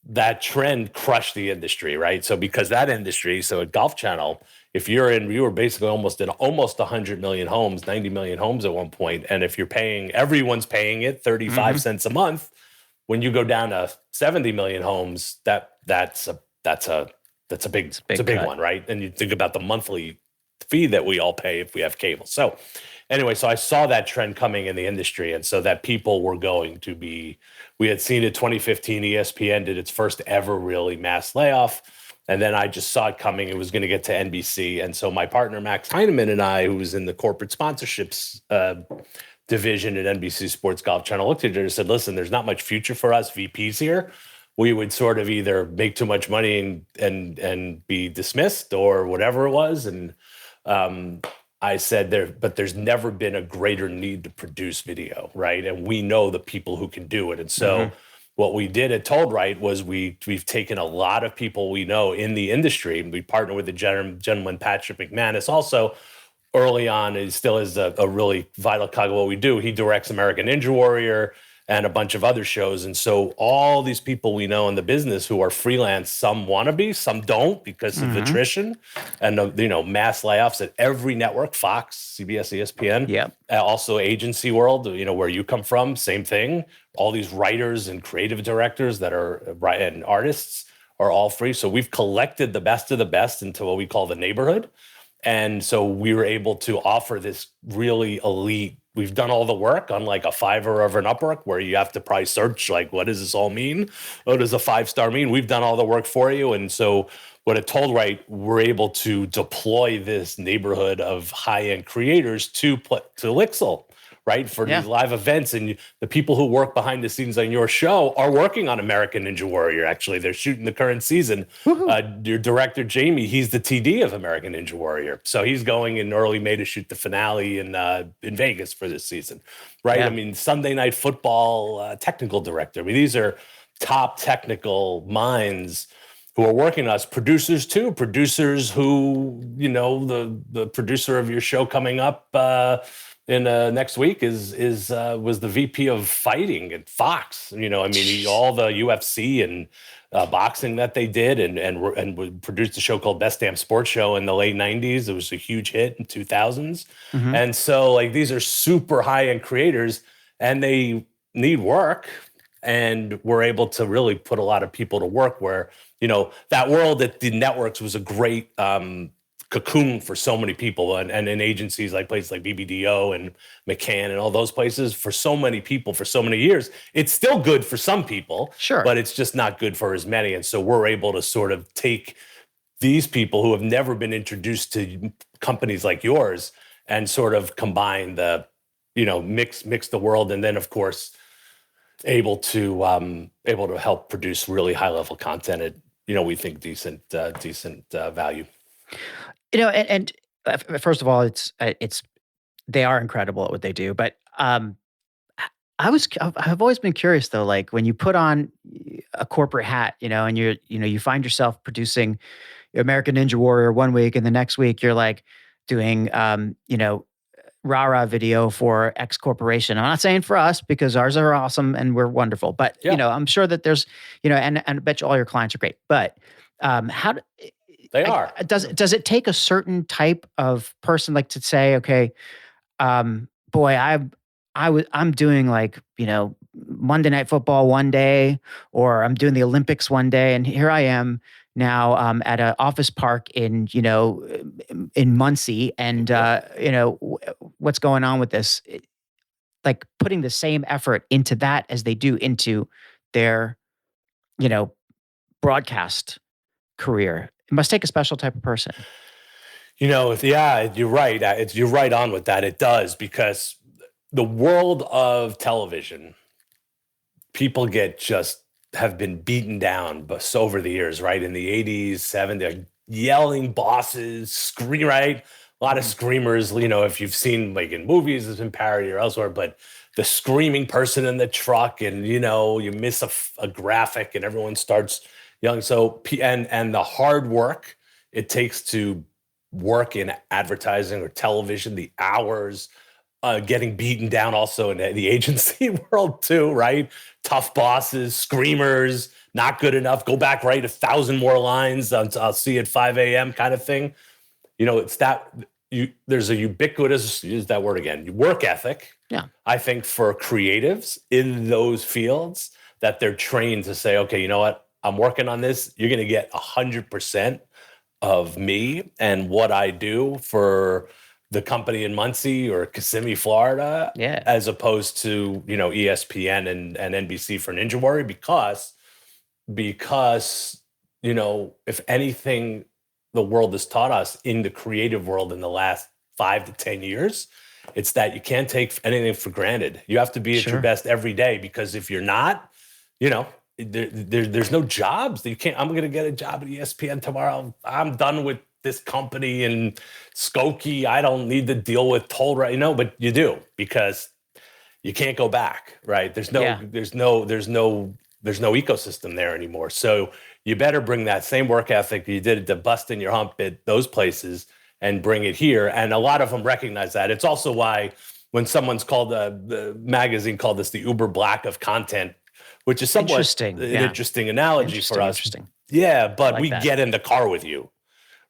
that trend crushed the industry, right? So because that industry, so at Golf Channel, if you were basically almost 100 million homes, 90 million homes at one point. And if everyone's paying it 35 cents a month, when you go down to 70 million homes, that's a big one, right? And you think about the monthly fee that we all pay if we have cable. So anyway, so I saw that trend coming in the industry. And so that people were going to be, we had seen it 2015, ESPN did its first ever really mass layoff. And then I just saw it coming. It was going to get to NBC. And so my partner, Max Heineman, and I, who was in the corporate sponsorships division at NBC Sports Golf Channel, looked at it and said, listen, there's not much future for us VPs here. We would sort of either make too much money and be dismissed or whatever it was. And I said there's never been a greater need to produce video, right? And we know the people who can do it. And so what we did at toldright was we've taken a lot of people we know in the industry, and we partnered with the gentleman, Patrick McManus, also early on. He still is a really vital cog of what we do. He directs American Ninja Warrior and a bunch of other shows. And so all these people we know in the business who are freelance, some want to be, some don't because of attrition and mass layoffs at every network, Fox, CBS, ESPN, also agency world, where you come from, same thing. All these writers and creative directors that are and artists are all free. So we've collected the best of the best into what we call the neighborhood. And so we were able to offer this really elite. We've done all the work on like a Fiverr or an Upwork where you have to probably search like, what does this all mean? What does a 5-star mean? We've done all the work for you. And so what at toldright, we're able to deploy this neighborhood of high-end creators to Lixil, right? For these live events. And the people who work behind the scenes on your show are working on American Ninja Warrior. Actually, they're shooting the current season. Your director, Jamie, he's the TD of American Ninja Warrior. So he's going in early May to shoot the finale in Vegas for this season, right? I mean, Sunday Night Football technical director. I mean, these are top technical minds who are working on us. Producers too, producers who, the producer of your show coming up in next week was the VP of fighting at Fox. All the UFC and boxing that they did, and produced a show called Best Damn Sports Show in the late 90s. It was a huge hit in 2000s. And so like these are super high end creators and they need work. And we're able to really put a lot of people to work where, that world at the networks was a great cocoon for so many people, and in agencies like places like BBDO and McCann and all those places for so many people for so many years. It's still good for some people, but it's just not good for as many. And so we're able to sort of take these people who have never been introduced to companies like yours and sort of combine the, mix the world, and then of course able to help produce really high level content at we think decent value. And first of all, it's they are incredible at what they do. But I've always been curious though, like when you put on a corporate hat, and you find yourself producing American Ninja Warrior one week, and the next week you're like doing rah-rah video for X corporation. I'm not saying for us because ours are awesome and we're wonderful, but I'm sure that there's and I bet you all your clients are great. But does it take a certain type of person like to say, okay, boy, I'm doing like, Monday Night Football one day, or I'm doing the Olympics one day, and here I am now at an office park in Muncie, and what's going on with this? Like putting the same effort into that as they do into their you know broadcast career. It must take a special type of person. Yeah, you're right. You're right on with that. It does, because the world of television, people have been beaten down over the years, right? In the 80s, 70s, yelling bosses, right? A lot of screamers, if you've seen like in movies, it's been parody or elsewhere, but the screaming person in the truck, and you miss a graphic and everyone starts yelling. So, and the hard work it takes to work in advertising or television, the hours, getting beaten down also in the agency world too, right? Tough bosses, screamers, not good enough, go back, write 1,000 more lines, I'll see you at 5 a.m. kind of thing. It's that there's a ubiquitous, use that word again, work ethic. Yeah. I think for creatives in those fields, that they're trained to say, okay, you know what? I'm working on this. You're going to get 100% of me and what I do for the company in Muncie or Kissimmee, Florida, as opposed to, ESPN and NBC for Ninja Warrior, because, if anything, the world has taught us in the creative world in the last 5 to 10 years, it's that you can't take anything for granted. You have to be at your best every day, because if you're not, there's no jobs. You can't. I'm going to get a job at ESPN tomorrow. I'm done with this company in Skokie. I don't need to deal with toldright, but you do, because you can't go back, right? There's no ecosystem there anymore. So you better bring that same work ethic you did to busting your hump at those places and bring it here. And a lot of them recognize that. It's also why when someone's called the magazine called this the Uber Black of content, which is somewhat an interesting analogy for us. Yeah, but we get in the car with you,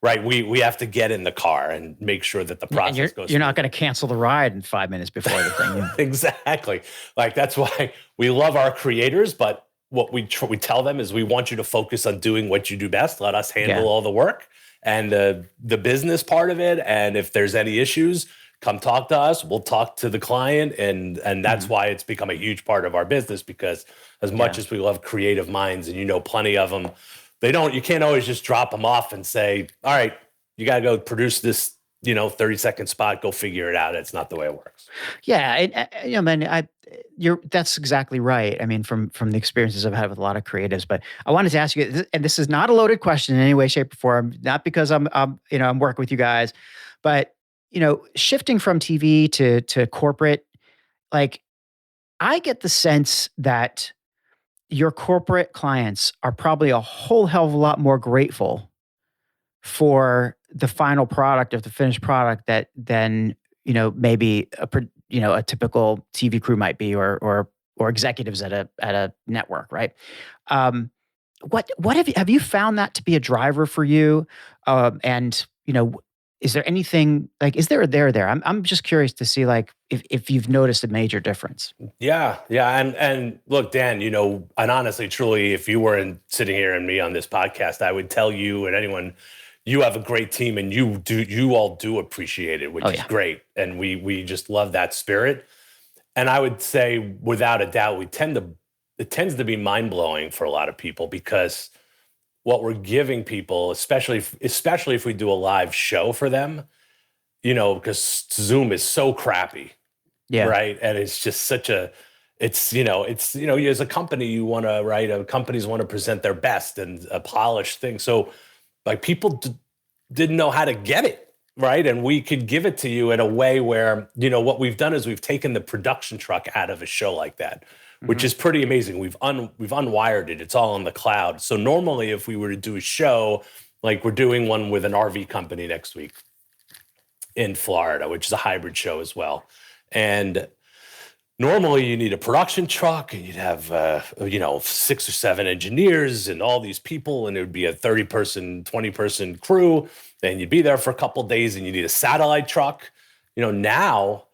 right? We have to get in the car and make sure that the process goes. You're not going to cancel the ride in 5 minutes before the thing. Exactly. Like, that's why we love our creators, but what we tell them is we want you to focus on doing what you do best. Let us handle all the work and the business part of it. And if there's any issues, come talk to us. We'll talk to the client. And that's why it's become a huge part of our business, because as much as we love creative minds, and plenty of them, you can't always just drop them off and say, all right, you got to go produce this, 30-second spot, go figure it out. It's not the way it works. Yeah. That's exactly right. I mean, from the experiences I've had with a lot of creatives, but I wanted to ask you, and this is not a loaded question in any way, shape, or form, not because I'm working with you guys, but shifting from TV to corporate, like, I get the sense that your corporate clients are probably a whole hell of a lot more grateful for the final product of the finished product than maybe a typical TV crew might be, or executives at a network, right? What have you found that to be a driver for you? And is there anything, like, is there a there? I'm just curious to see, like, if you've noticed a major difference. Yeah. And look, Dan, and honestly, truly, if you weren't sitting here and me on this podcast, I would tell you and anyone, you have a great team, and you all do appreciate it, which is great. And we just love that spirit. And I would say, without a doubt, it tends to be mind-blowing for a lot of people, because what we're giving people, especially if we do a live show for them, because Zoom is so crappy, right? And it's just as a company, you want to, right? Companies want to present their best and a polished thing. So, like, people didn't know how to get it, right? And we could give it to you in a way where, what we've done is we've taken the production truck out of a show like that, which is pretty amazing. We've unwired it. It's all on the cloud. So normally, if we were to do a show, like we're doing one with an RV company next week in Florida, which is a hybrid show as well. And normally you need a production truck, and you'd have, 6 or 7 engineers and all these people, and it would be a 30-person, 20-person crew. Then you'd be there for a couple of days, and you need a satellite truck. Now,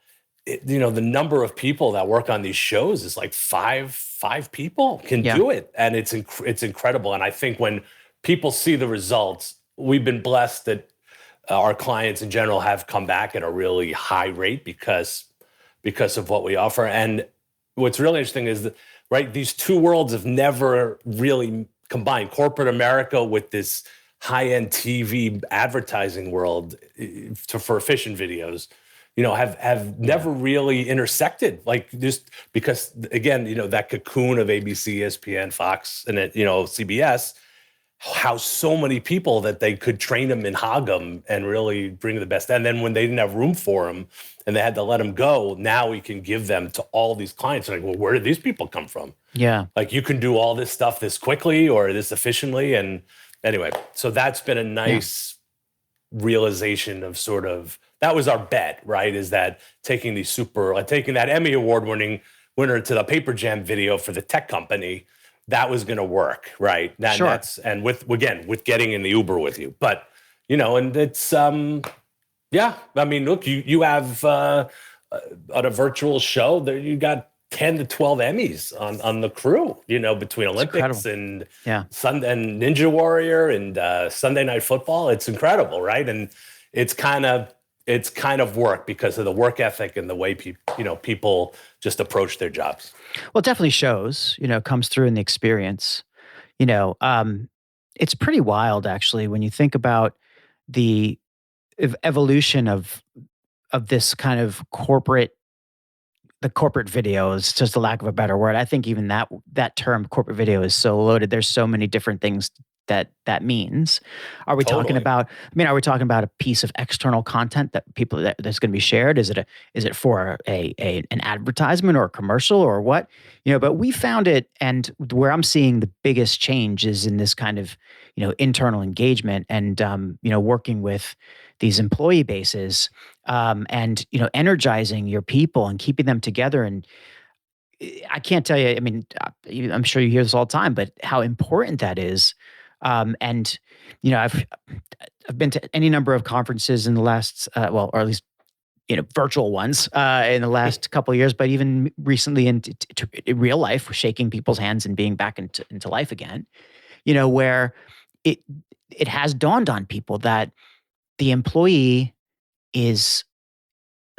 the number of people that work on these shows is like five people can do it. And it's incredible. And I think when people see the results. We've been blessed that our clients in general have come back at a really high rate because of what we offer. And what's really interesting is that, right, these two worlds have never really combined. Corporate America with this high-end TV advertising world for efficient videos, have never really intersected, like, just because, again, that cocoon of ABC, ESPN, Fox, and CBS, how so many people that they could train them and hog them and really bring the best. And then when they didn't have room for them and they had to let them go, now we can give them to all these clients. Like, well, where did these people come from? Yeah. Like, you can do all this stuff this quickly or this efficiently. And anyway, so that's been a nice realization of sort of, that was our bet, right? Is that taking that Emmy Award winner to the Paper Jam video for the tech company, that was going to work, right? Sure. And with getting in the Uber with you, but and it's yeah. I mean, look, you have on a virtual show there, you got 10 to 12 Emmys on the crew, between Olympics and Sunday and Ninja Warrior and Sunday Night Football. It's incredible, right? And it's kind of work because of the work ethic and the way people just approach their jobs. Well, it definitely shows, comes through in the experience. It's pretty wild, actually, when you think about the evolution of this kind of corporate video is just a lack of a better word. I think even that term corporate video is so loaded. There's so many different things that means. Are we talking about, are we talking about a piece of external content that's going to be shared? Is it for an advertisement or a commercial or what? But we found it, and where I'm seeing the biggest change is in this kind of, internal engagement and, working with these employee bases, and, energizing your people and keeping them together. And I can't tell you, I'm sure you hear this all the time, but how important that is. And I've been to any number of conferences in the last, or at least virtual ones in the last couple of years, but even recently in real life, shaking people's hands and being back into life again. Where it has dawned on people that the employee is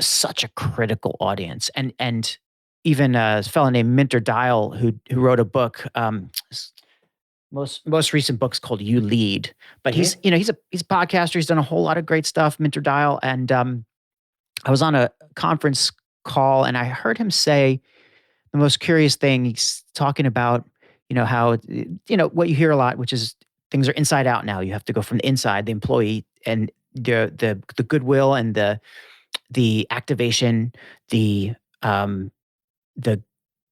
such a critical audience, and even a fellow named Minter Dial who wrote a book. Most recent book's called "You Lead," but he's a podcaster. He's done a whole lot of great stuff, Minter Dial. And I was on a conference call and I heard him say the most curious thing. He's talking about how what you hear a lot, which is things are inside out now. You have to go from the inside, the employee, and the goodwill and the activation, the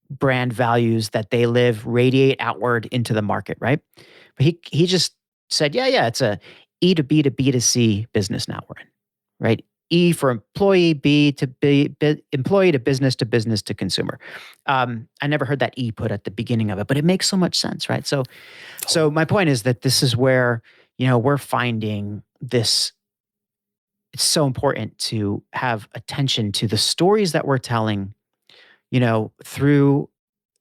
brand values that they live radiate outward into the market, right? But he just said, yeah, it's a E to B to B to C business now we're in, right? E for employee, B to employee to business to consumer. I never heard that E put at the beginning of it, but it makes so much sense, right? So my point is that this is where, we're finding this. It's so important to have attention to the stories that we're telling, through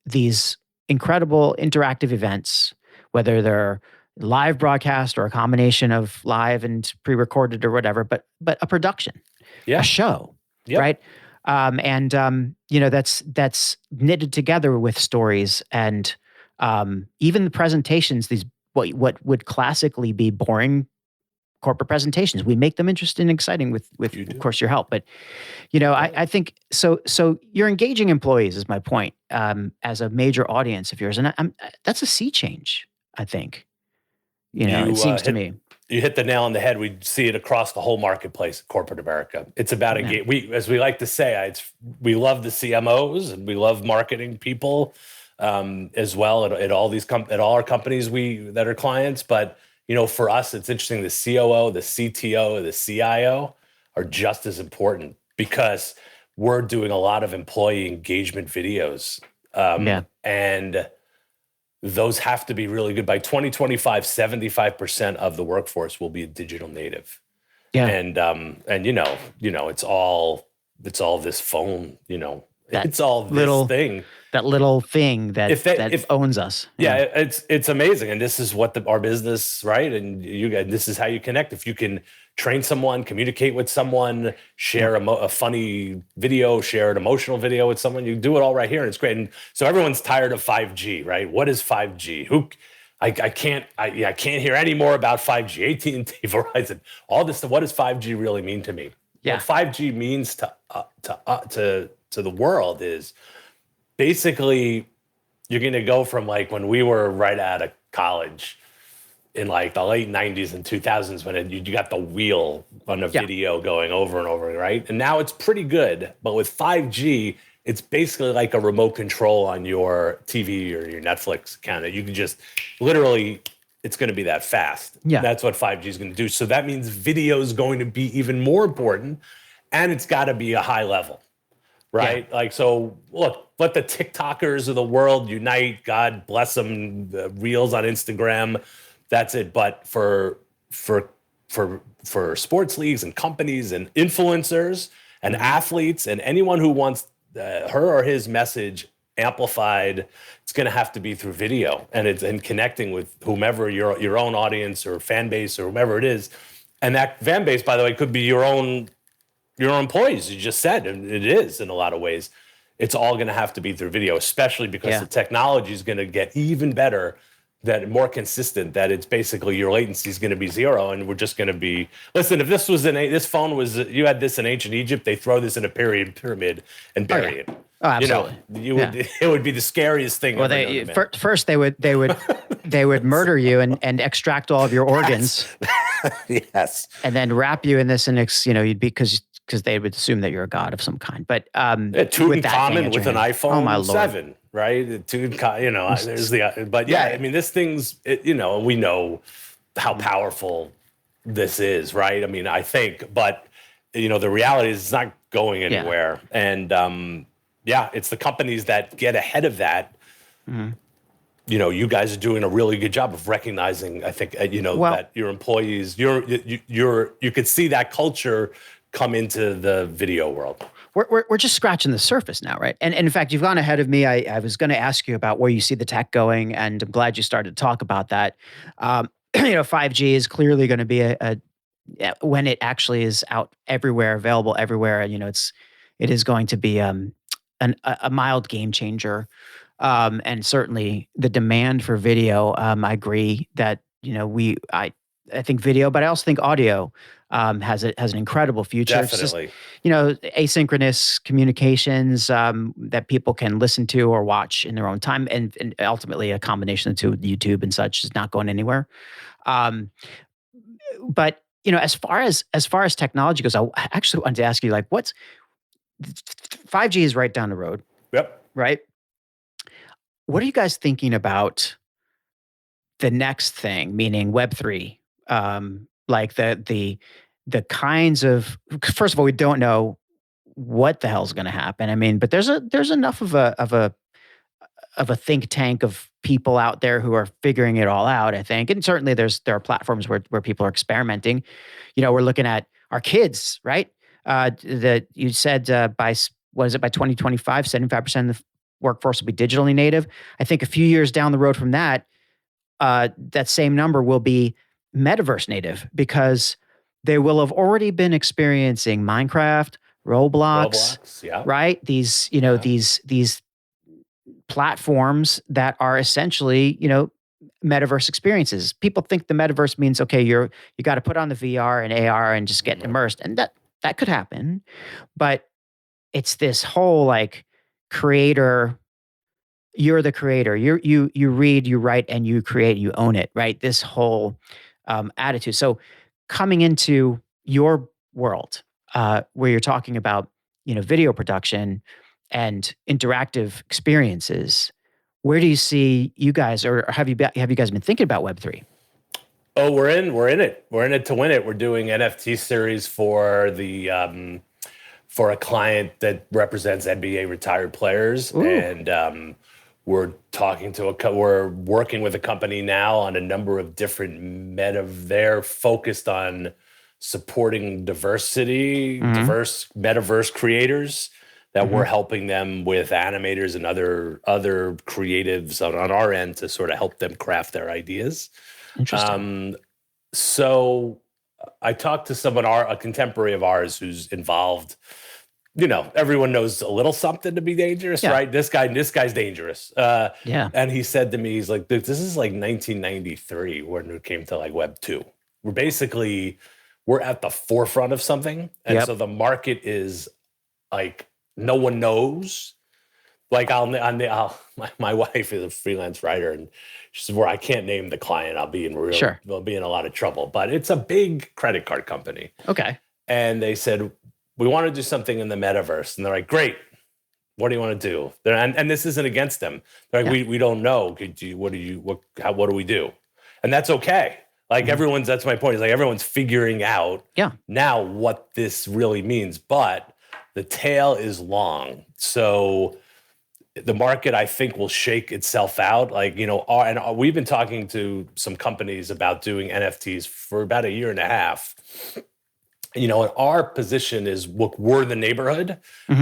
these incredible interactive events, whether they're live broadcast or a combination of live and pre-recorded or whatever, but a production, a show, right? That's knitted together with stories and even the presentations. These what would classically be boring corporate presentations, we make them interesting and exciting with of course your help. But I think so you're engaging employees is my point, as a major audience of yours, and that's a sea change, I think. It seems to me. You hit the nail on the head. We see it across the whole marketplace, corporate America. It's about as we like to say, we love the CMOs and we love marketing people as well at all these at all our companies that are clients. But for us, it's interesting. The COO, the CTO, the CIO are just as important because we're doing a lot of employee engagement videos, and those have to be really good. By 2025, 75% of the workforce will be a digital native. Yeah. And it's all this phone, it's all this thing. that little thing that owns us. Yeah, it's amazing, and this is what our business, right? And this is how you connect. If you can train someone, communicate with someone, share a funny video, share an emotional video with someone, you do it all right here, and it's great. And so everyone's tired of 5G, right? What is 5G? I can't hear any more about 5G, AT&T, Verizon, all this stuff. What does 5G really mean to me? Yeah. What 5G means to the world is basically you're going to go from like when we were right out of college in like the late 90s and 2000s when you got the wheel on a video going over and over, right? And now it's pretty good. But with 5G, it's basically like a remote control on your TV or your Netflix account. You can just literally, it's going to be that fast. Yeah. That's what 5G is going to do. So that means video is going to be even more important, and it's got to be a high level. Right? Yeah. Like, so look, let the TikTokers of the world unite. God bless them. The reels on Instagram. That's it. But for sports leagues and companies and influencers and athletes and anyone who wants her or his message amplified, it's going to have to be through video and connecting with whomever your own audience or fan base or whomever it is. And that fan base, by the way, could be your own employees, you just said, and it is in a lot of ways. It's all going to have to be through video, especially because the technology is going to get even better, that more consistent, that it's basically your latency is going to be zero, and we're just going to be, listen, if this was this phone was, you had this in ancient Egypt, they throw this in a pyramid and bury it. Oh, absolutely. It would be the scariest thing. Well, first they would murder you and extract all of your organs. Yes. And then wrap you in this, and you'd be because they would assume that you're a god of some kind. But Tutankhamun with an iPhone 7, right? There's I mean, this thing's, we know how powerful this is, right? I mean, I think, but the reality is it's not going anywhere, and it's the companies that get ahead of that. Mm-hmm. You guys are doing a really good job of recognizing, I think, that your employees, you could see that culture come into the video world. We're just scratching the surface now, right? And in fact, you've gone ahead of me. I was going to ask you about where you see the tech going, and I'm glad you started to talk about that. 5G is clearly going to be when it actually is out everywhere, available everywhere. It is going to be a mild game changer. And certainly the demand for video, I agree that, I think video, but I also think audio has an incredible future. Definitely. It's just, asynchronous communications that people can listen to or watch in their own time, and ultimately a combination of the two, YouTube and such, is not going anywhere. But as far as technology goes, I actually wanted to ask you, like, 5G is right down the road. Yep. Right. What are you guys thinking about the next thing, meaning Web3? Like the kinds of, first of all, we don't know what the hell's going to happen. I mean, but there's enough of a think tank of people out there who are figuring it all out, I think. And certainly there are platforms where people are experimenting. We're looking at our kids, right? That you said by 2025, 75% of the workforce will be digitally native. I think a few years down the road from that, that same number will be metaverse native, because they will have already been experiencing Minecraft, Roblox, right? These, these platforms that are essentially, metaverse experiences. People think the metaverse means, okay, you got to put on the VR and AR and just get immersed, and that could happen, but it's this whole like creator. You're the creator. You read, you write, and you create. You own it, right? This whole attitude. So coming into your world, where you're talking about video production and interactive experiences, where do you see you guys, or have you guys been thinking about Web3? Oh, we're in it. We're in it to win it. We're doing NFT series for the for a client that represents NBA retired players. Ooh. And we're working with a company now on a number of different they're focused on supporting diversity, diverse metaverse creators. that we're helping them with animators and other creatives on our end to sort of help them craft their ideas. Interesting. So I talked to someone, a contemporary of ours who's involved. Everyone knows a little something to be dangerous, right? This guy's dangerous. And he said to me, he's like, this is like 1993 when it came to like Web 2. We're at the forefront of something. And so the market is like, no one knows. Like my wife is a freelance writer, and she said, "Where I can't name the client, I'll be in a lot of trouble." But it's a big credit card company. Okay. And they said, "We want to do something in the metaverse," and they're like, "Great. What do you want to do?" And this isn't against them. They're like, "We don't know. What do we do?" And that's okay. Like that's my point. Is like everyone's figuring out now what this really means, but the tail is long. So the market, I think, will shake itself out. Like, we've been talking to some companies about doing NFTs for about a year and a half. And our position is, look, we're the neighborhood.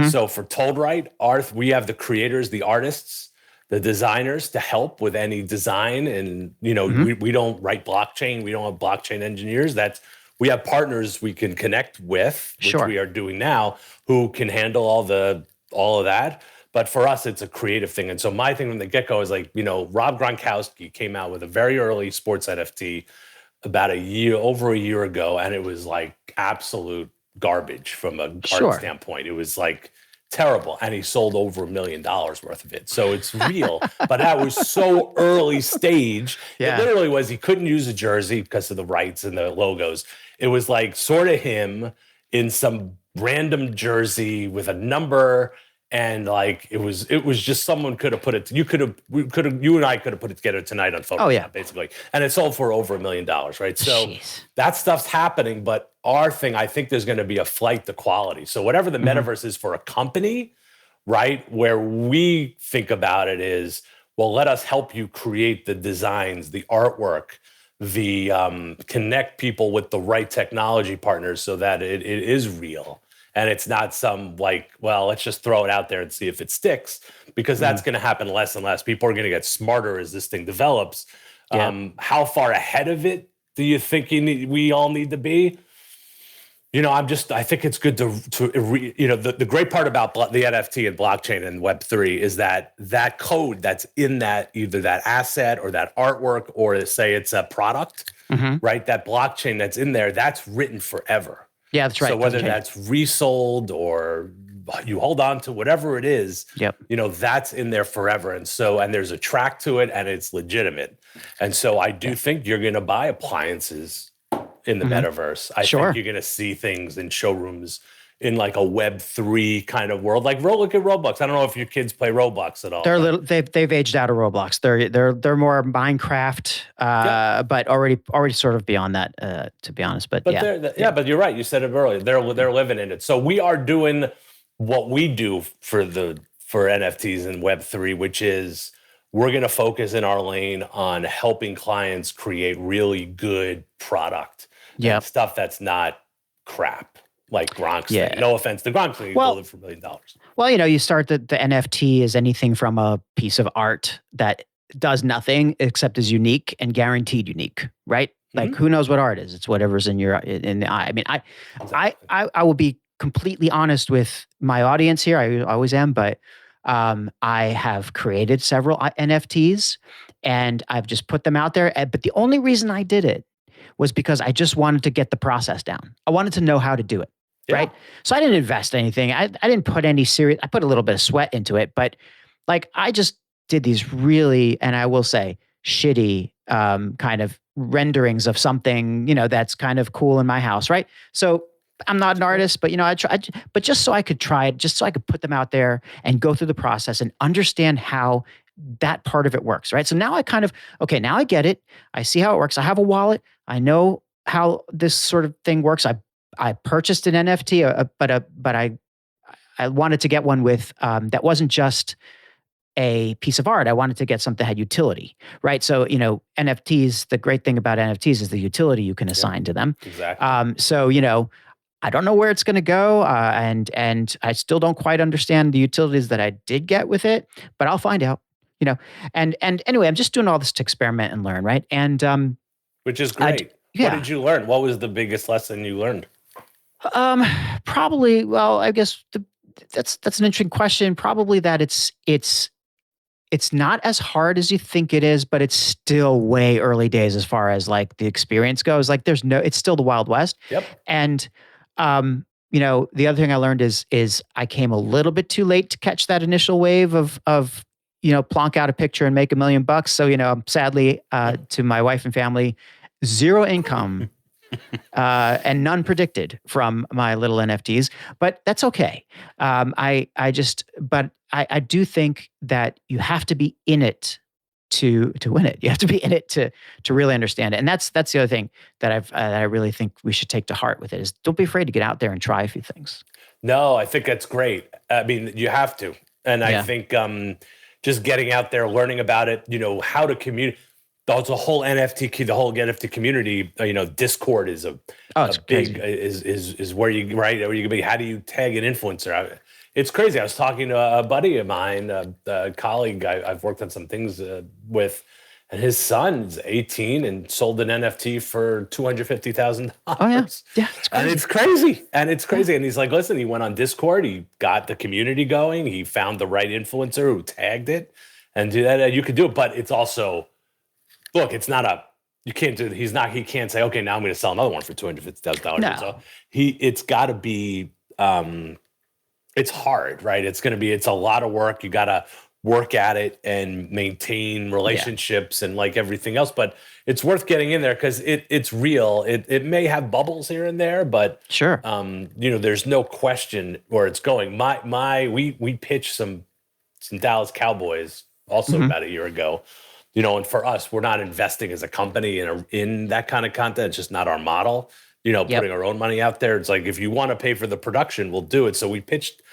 So for toldright, we have the creators, the artists, the designers to help with any design. And, we don't write blockchain. We don't have blockchain engineers. We have partners we can connect with, which we are doing now, who can handle all of that. But for us, it's a creative thing. And so my thing from the get-go is like, Rob Gronkowski came out with a very early sports NFT about over a year ago. And it was like absolute garbage from a art standpoint. It was like terrible. And he sold over $1 million worth of it. So it's real. But that was so early stage. It literally was, he couldn't use a jersey because of the rights and the logos. It was like sort of him in some random jersey with a number. And like it was just someone could have put it. You and I could have put it together tonight on Photoshop, basically. And it sold for over $1 million, right? So that stuff's happening. But our thing, I think there's going to be a flight to quality. So whatever the metaverse is for a company, right? Where we think about it is, well, let us help you create the designs, the artwork, the connect people with the right technology partners so that it is real. And it's not some like, well, let's just throw it out there and see if it sticks, because that's going to happen less and less. People are going to get smarter as this thing develops. How far ahead of it do you think we all need to be? I think it's good the great part about the NFT and blockchain and Web3 is that code that's in that, either that asset or that artwork, or say it's a product, right? That blockchain that's in there, that's written forever. Yeah, that's right. So whether that's resold or you hold on to whatever it is, that's in there forever. And there's a track to it and it's legitimate. And so I do think you're going to buy appliances in the metaverse. I think you're going to see things in showrooms in like a Web3 kind of world. Like look at Roblox. I don't know if your kids play Roblox at all. They've aged out of Roblox. They're more Minecraft, but already sort of beyond that, to be honest. But but you're right. You said it earlier. They're living in it. So we are doing what we do for NFTs and Web3, which is we're going to focus in our lane on helping clients create really good product. And stuff that's not crap. Like Gronk's thing. No offense to Gronk's thing. You build it for $1 million. Well, you start the NFT as anything from a piece of art that does nothing except is unique and guaranteed unique, right? Like who knows what art is? It's whatever's in the eye. I mean, I will be completely honest with my audience here. I always am, but I have created several NFTs and I've just put them out there. But the only reason I did it was because I just wanted to get the process down. I wanted to know how to do it. Right. So I didn't invest anything. I didn't put any I put a little bit of sweat into it, but like I just did these really, and I will say shitty kind of renderings of something, that's kind of cool in my house. Right. So I'm not an artist, but I tried, but just so I could try it, just so I could put them out there and go through the process and understand how that part of it works. Right. So now I now I get it. I see how it works. I have a wallet. I know how this sort of thing works. I purchased an NFT, but I wanted to get one with that wasn't just a piece of art. I wanted to get something that had utility, right? So NFTs. The great thing about NFTs is the utility you can assign to them. Exactly. So I don't know where it's going to go, and I still don't quite understand the utilities that I did get with it, but I'll find out. And anyway, I'm just doing all this to experiment and learn, right? And which is great. What did you learn? What was the biggest lesson you learned? Probably. Well, I guess that's an interesting question. Probably that it's not as hard as you think it is, but it's still way early days as far as like the experience goes. Like it's still the Wild West. Yep. And the other thing I learned is I came a little bit too late to catch that initial wave of plonk out a picture and make $1 million. So, sadly, to my wife and family, zero income and none predicted from my little NFTs, but that's okay. I do think that you have to be in it to win it. You have to be in it to really understand it. And that's the other thing that I really think we should take to heart with it is don't be afraid to get out there and try a few things. No, I think that's great. I mean, you have to. And I think just getting out there, learning about it, how to communicate. The whole NFT community, Discord is a big is where you right where you can be. How do you tag an influencer? It's crazy. I was talking to a buddy of mine, a colleague I've worked on some things with, and his son's 18 and sold an NFT for $250,000. Oh yeah, it's crazy. And it's crazy. And he's like, listen, he went on Discord, he got the community going, he found the right influencer who tagged it, and do that. And you could do it, but it's also. Look, it's not you can't do, he can't say, okay, now I'm going to sell another one for $250,000. No. So it's got to be, it's hard, right? It's a lot of work. You got to work at it and maintain relationships and like everything else, but it's worth getting in there because it's real. It may have bubbles here and there, but sure. There's no question where it's going. We pitched some Dallas Cowboys about a year ago. And for us, we're not investing as a company in that kind of content. It's just not our model. Putting our own money out there. It's like, if you want to pay for the production, we'll do it. So we pitched a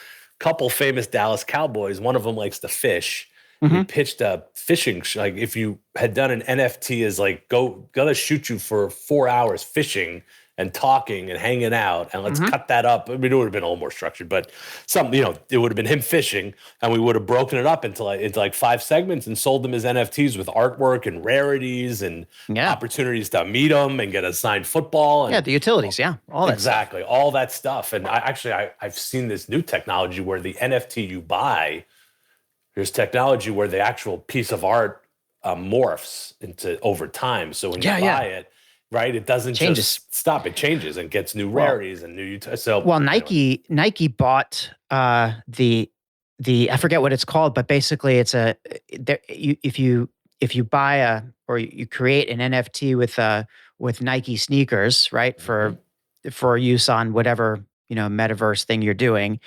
couple famous Dallas Cowboys. One of them likes to fish. We pitched a fishing. Like if you had done an NFT as like, gotta shoot you for 4 hours fishing and talking and hanging out, and let's cut that up. I mean, it would have been a little more structured, but it would have been him fishing, and we would have broken it up into like 5 segments and sold them as NFTs with artwork and rarities and opportunities to meet them and get a signed football. And, the utilities, all that exactly, stuff. all that stuff. And I've seen this new technology where the NFT you buy, there's technology where the actual piece of art morphs into over time. So when you buy it. Right, it doesn't just stop. It changes and gets new rarities and new. Nike bought the I forget what it's called, but basically it's if you buy or you create an NFT with Nike sneakers, right, for use on whatever metaverse thing you're doing,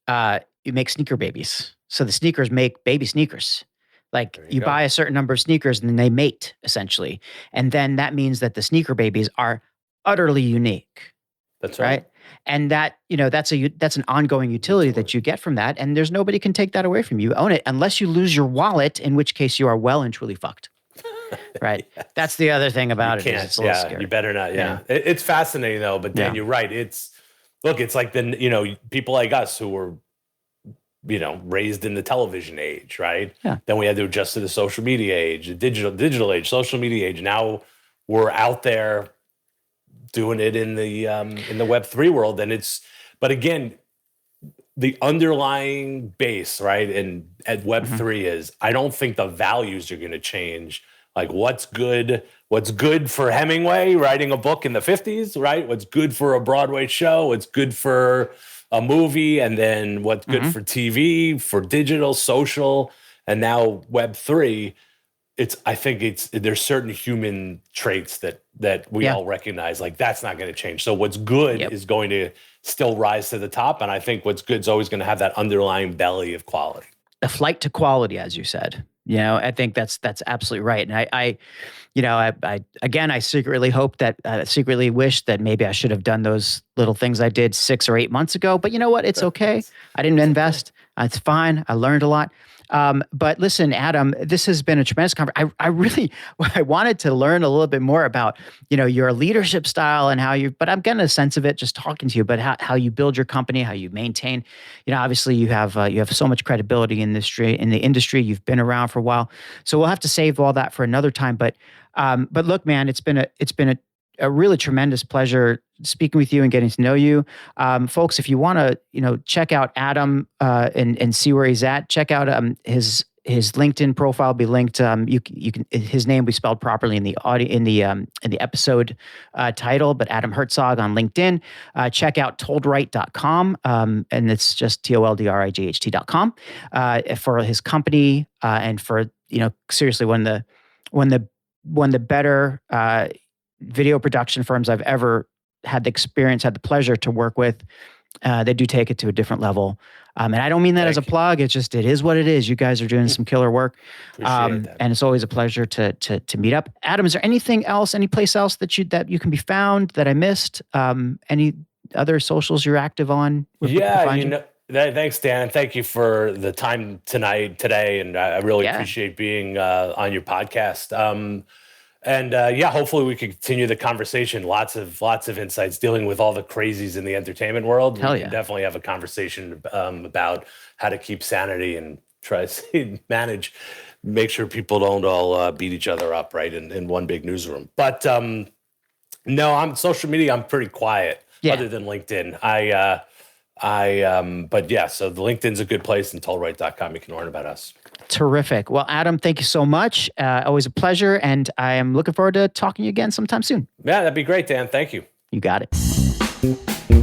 you make sneaker babies. So the sneakers make baby sneakers. Like you buy a certain number of sneakers and then they mate essentially. And then that means that the sneaker babies are utterly unique. That's right. And that, that's an ongoing utility that you get from that. And there's nobody can take that away from you. You own it unless you lose your wallet, in which case you are well and truly fucked. Right. That's the other thing about it. It's a little scary. You better not. Yeah. It's fascinating though, but Dan, you're right. It's like people like us who were, raised in the television age, right? Yeah. Then we had to adjust to the social media age, the digital age, social media age. Now we're out there doing it in the Web3 world, but again, the underlying base, right? And at Web3 is, I don't think the values are going to change. Like what's good for Hemingway writing a book in the 50s, right? What's good for a Broadway show? What's good for a movie, and then what's good for TV, for digital, social, and now Web3. I think there's certain human traits that we all recognize. Like that's not going to change. So what's good is going to still rise to the top, and I think what's good is always going to have that underlying belly of quality. A flight to quality, as you said. I think that's absolutely right. And I secretly wish that maybe I should have done those little things I did 6 or 8 months ago. But you know what? It's okay. I didn't invest. It's fine. I learned a lot. But listen, Adam, this has been a tremendous conversation. I wanted to learn a little bit more about, your leadership style and but I'm getting a sense of it just talking to you, but how you build your company, how you maintain, obviously you have so much credibility in the industry. You've been around for a while. So we'll have to save all that for another time. But look, man, it's been a really tremendous pleasure speaking with you and getting to know you. Folks, if you want to, check out Adam and see where he's at, check out his LinkedIn profile will be linked. You can his name will be spelled properly in the audio in the episode title, but Adam Hertzog on LinkedIn. Check out toldright.com, and it's just toldright.com for his company and for seriously one of the better video production firms I've ever had the pleasure to work with. They do take it to a different level. And I don't mean that as a plug. It is what it is. You guys are doing some killer work. And it's always a pleasure to meet up. Adam, is there anything else, any place else that you can be found that I missed? Any other socials you're active on? Thanks, Dan. Thank you for the time today. And I really appreciate being on your podcast. Hopefully we can continue the conversation. Lots of insights dealing with all the crazies in the entertainment world. Hell we can definitely have a conversation about how to keep sanity and try to make sure people don't all beat each other up, right, in one big newsroom. But no, I'm social media. I'm pretty quiet, other than LinkedIn. So the LinkedIn's a good place, and toldright.com. You can learn about us. Terrific. Well, Adam, thank you so much. Always a pleasure. And I am looking forward to talking to you again sometime soon. Yeah, that'd be great, Dan. Thank you. You got it.